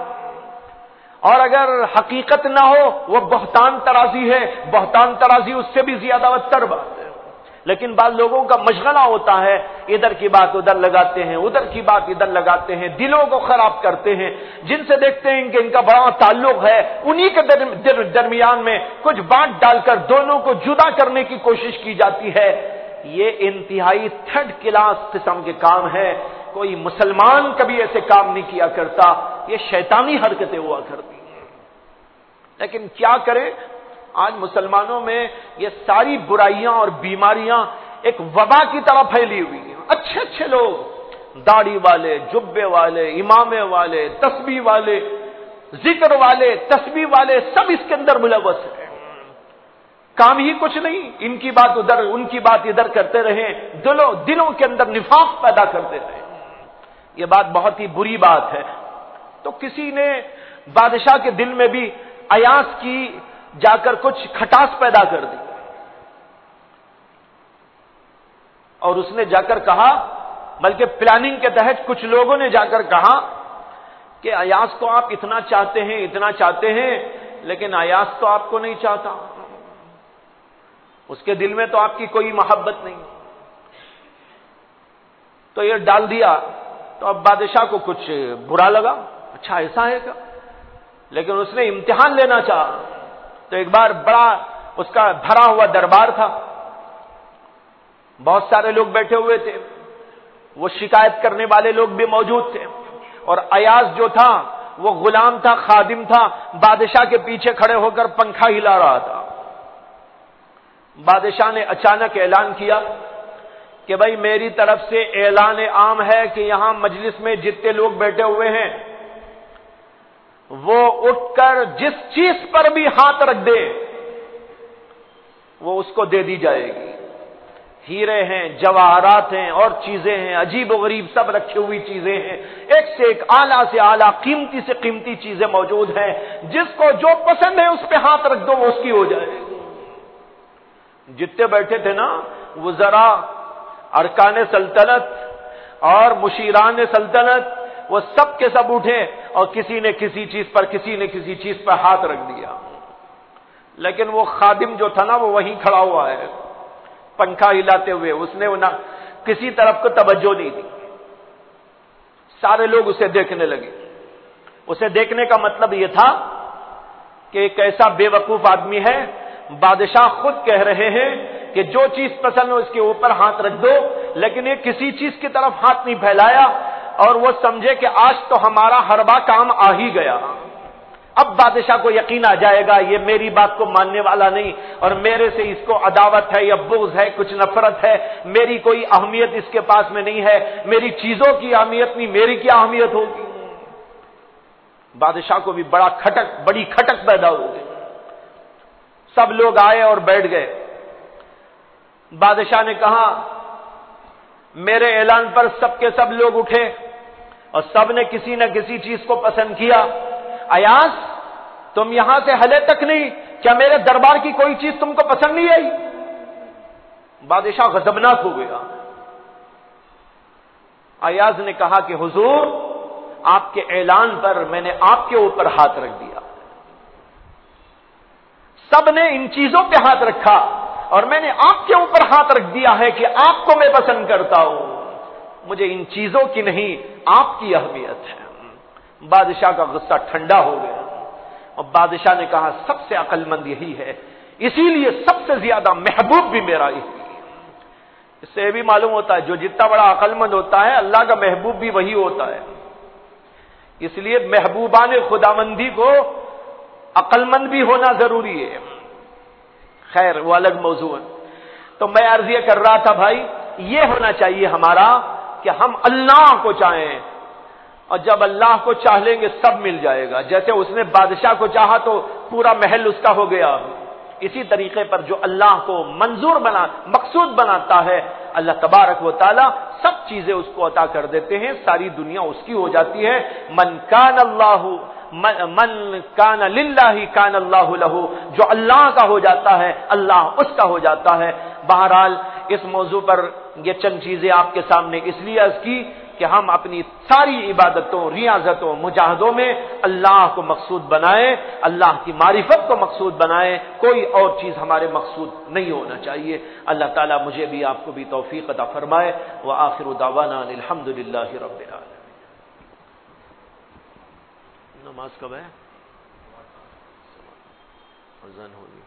اور اگر حقیقت نہ ہو وہ بہتان ترازی ہے، بہتان ترازی اس سے بھی زیادہ بدتر بات ہے۔ لیکن بعض لوگوں کا مشغلہ ہوتا ہے، ادھر کی بات ادھر لگاتے ہیں، ادھر کی بات ادھر لگاتے ہیں، دلوں کو خراب کرتے ہیں، جن سے دیکھتے ہیں کہ ان کا بڑا تعلق ہے انہی کے درمیان میں کچھ بانٹ ڈال کر دونوں کو جدا کرنے کی کوشش کی جاتی ہے۔ یہ انتہائی تھرڈ کلاس قسم کے کام ہے، کوئی مسلمان کبھی ایسے کام نہیں کیا کرتا، یہ شیطانی حرکتیں ہوا کرتی ہیں۔ لیکن کیا کریں، آج مسلمانوں میں یہ ساری برائیاں اور بیماریاں ایک وبا کی طرح پھیلی ہوئی ہیں۔ اچھے اچھے لوگ، داڑھی والے، جبے والے، امامے والے، تسبیح والے، ذکر والے، تسبیح والے، سب اس کے اندر ملوث ہیں۔ کام ہی کچھ نہیں، ان کی بات ادھر ان کی بات ادھر کرتے رہیں، دلوں کے اندر نفاق پیدا کرتے رہیں۔ یہ بات بہت ہی بری بات ہے۔ تو کسی نے بادشاہ کے دل میں بھی ایاز کی جا کر کچھ کھٹاس پیدا کر دی، اور اس نے جا کر کہا، بلکہ پلاننگ کے تحت کچھ لوگوں نے جا کر کہا کہ ایاز کو آپ اتنا چاہتے ہیں لیکن ایاز تو آپ کو نہیں چاہتا، اس کے دل میں تو آپ کی کوئی محبت نہیں، تو یہ ڈال دیا۔ تو اب بادشاہ کو کچھ برا لگا، اچھا ایسا ہے کیا؟ لیکن اس نے امتحان لینا چاہا، تو ایک بار بڑا اس کا بھرا ہوا دربار تھا، بہت سارے لوگ بیٹھے ہوئے تھے، وہ شکایت کرنے والے لوگ بھی موجود تھے، اور ایاز جو تھا وہ غلام تھا، خادم تھا، بادشاہ کے پیچھے کھڑے ہو کر پنکھا ہلا رہا تھا۔ بادشاہ نے اچانک اعلان کیا کہ بھائی میری طرف سے اعلان عام ہے کہ یہاں مجلس میں جتنے لوگ بیٹھے ہوئے ہیں وہ اٹھ کر جس چیز پر بھی ہاتھ رکھ دے وہ اس کو دے دی جائے گی۔ ہیرے ہیں، جواہرات ہیں اور چیزیں ہیں، عجیب و غریب سب رکھی ہوئی چیزیں ہیں، ایک سے ایک اعلیٰ سے اعلیٰ، قیمتی سے قیمتی چیزیں موجود ہیں، جس کو جو پسند ہے اس پہ ہاتھ رکھ دو وہ اس کی ہو جائے گی۔ جتنے بیٹھے تھے نا وزراء، ارکان سلطنت اور مشیران سلطنت، وہ سب کے سب اٹھے اور کسی نے کسی چیز پر ہاتھ رکھ دیا، لیکن وہ خادم جو تھا نا وہ وہیں کھڑا ہوا ہے پنکھا ہلاتے ہوئے، اس نے کسی طرف کو توجہ نہیں دی۔ سارے لوگ اسے دیکھنے لگے۔ اسے دیکھنے کا مطلب یہ تھا کہ ایک ایسا بے وقوف آدمی ہے، بادشاہ خود کہہ رہے ہیں کہ جو چیز پسند ہو اس کے اوپر ہاتھ رکھ دو، لیکن یہ کسی چیز کی طرف ہاتھ نہیں پھیلایا، اور وہ سمجھے کہ آج تو ہمارا ہربا کام آ ہی گیا۔ اب بادشاہ کو یقین آ جائے گا یہ میری بات کو ماننے والا نہیں، اور میرے سے اس کو عداوت ہے یا بغض ہے، کچھ نفرت ہے، میری کوئی اہمیت اس کے پاس میں نہیں ہے، میری چیزوں کی اہمیت نہیں، میری کیا اہمیت ہوگی۔ بادشاہ کو بھی بڑی کھٹک پیدا ہو گئی۔ سب لوگ آئے اور بیٹھ گئے۔ بادشاہ نے کہا میرے اعلان پر سب کے سب لوگ اٹھے اور سب نے کسی نہ کسی چیز کو پسند کیا، ایاز تم یہاں سے ہلے تک نہیں، کیا میرے دربار کی کوئی چیز تم کو پسند نہیں آئی؟ بادشاہ غضبناک ہو گیا۔ ایاز نے کہا کہ حضور آپ کے اعلان پر میں نے آپ کے اوپر ہاتھ رکھ دیا، سب نے ان چیزوں پہ ہاتھ رکھا اور میں نے آپ کے اوپر ہاتھ رکھ دیا ہے کہ آپ کو میں پسند کرتا ہوں، مجھے ان چیزوں کی نہیں آپ کی اہمیت ہے۔ بادشاہ کا غصہ ٹھنڈا ہو گیا اور بادشاہ نے کہا سب سے عقل مند یہی ہے، اسی لیے سب سے زیادہ محبوب بھی میرا ہی ہے۔ اس سے یہ بھی معلوم ہوتا ہے جو جتنا بڑا عقل مند ہوتا ہے اللہ کا محبوب بھی وہی ہوتا ہے، اس لیے محبوبان خداوندی کو عقل مند بھی ہونا ضروری ہے۔ خیر وہ الگ موضوع ہے۔ تو میں عرض یہ کر رہا تھا بھائی یہ ہونا چاہیے ہمارا کہ ہم اللہ کو چاہیں، اور جب اللہ کو چاہ لیں گے سب مل جائے گا۔ جیسے اس نے بادشاہ کو چاہا تو پورا محل اس کا ہو گیا، اسی طریقے پر جو اللہ کو مقصود بناتا ہے اللہ تبارک و تعالی سب چیزیں اس کو عطا کر دیتے ہیں، ساری دنیا اس کی ہو جاتی ہے۔ من کان للہ کان اللہ لہ، جو اللہ کا ہو جاتا ہے اللہ اس کا ہو جاتا ہے۔ بہرحال اس موضوع پر یہ چند چیزیں آپ کے سامنے اس لیے عرض کی کہ ہم اپنی ساری عبادتوں، ریاضتوں، مجاہدوں میں اللہ کو مقصود بنائیں، اللہ کی معرفت کو مقصود بنائیں، کوئی اور چیز ہمارے مقصود نہیں ہونا چاہیے۔ اللہ تعالیٰ مجھے بھی آپ کو بھی توفیق عطا فرمائے۔ وآخر دعوانا الحمد للہ رب العالمین۔ نماز کب ہے؟ اذان ہوگی۔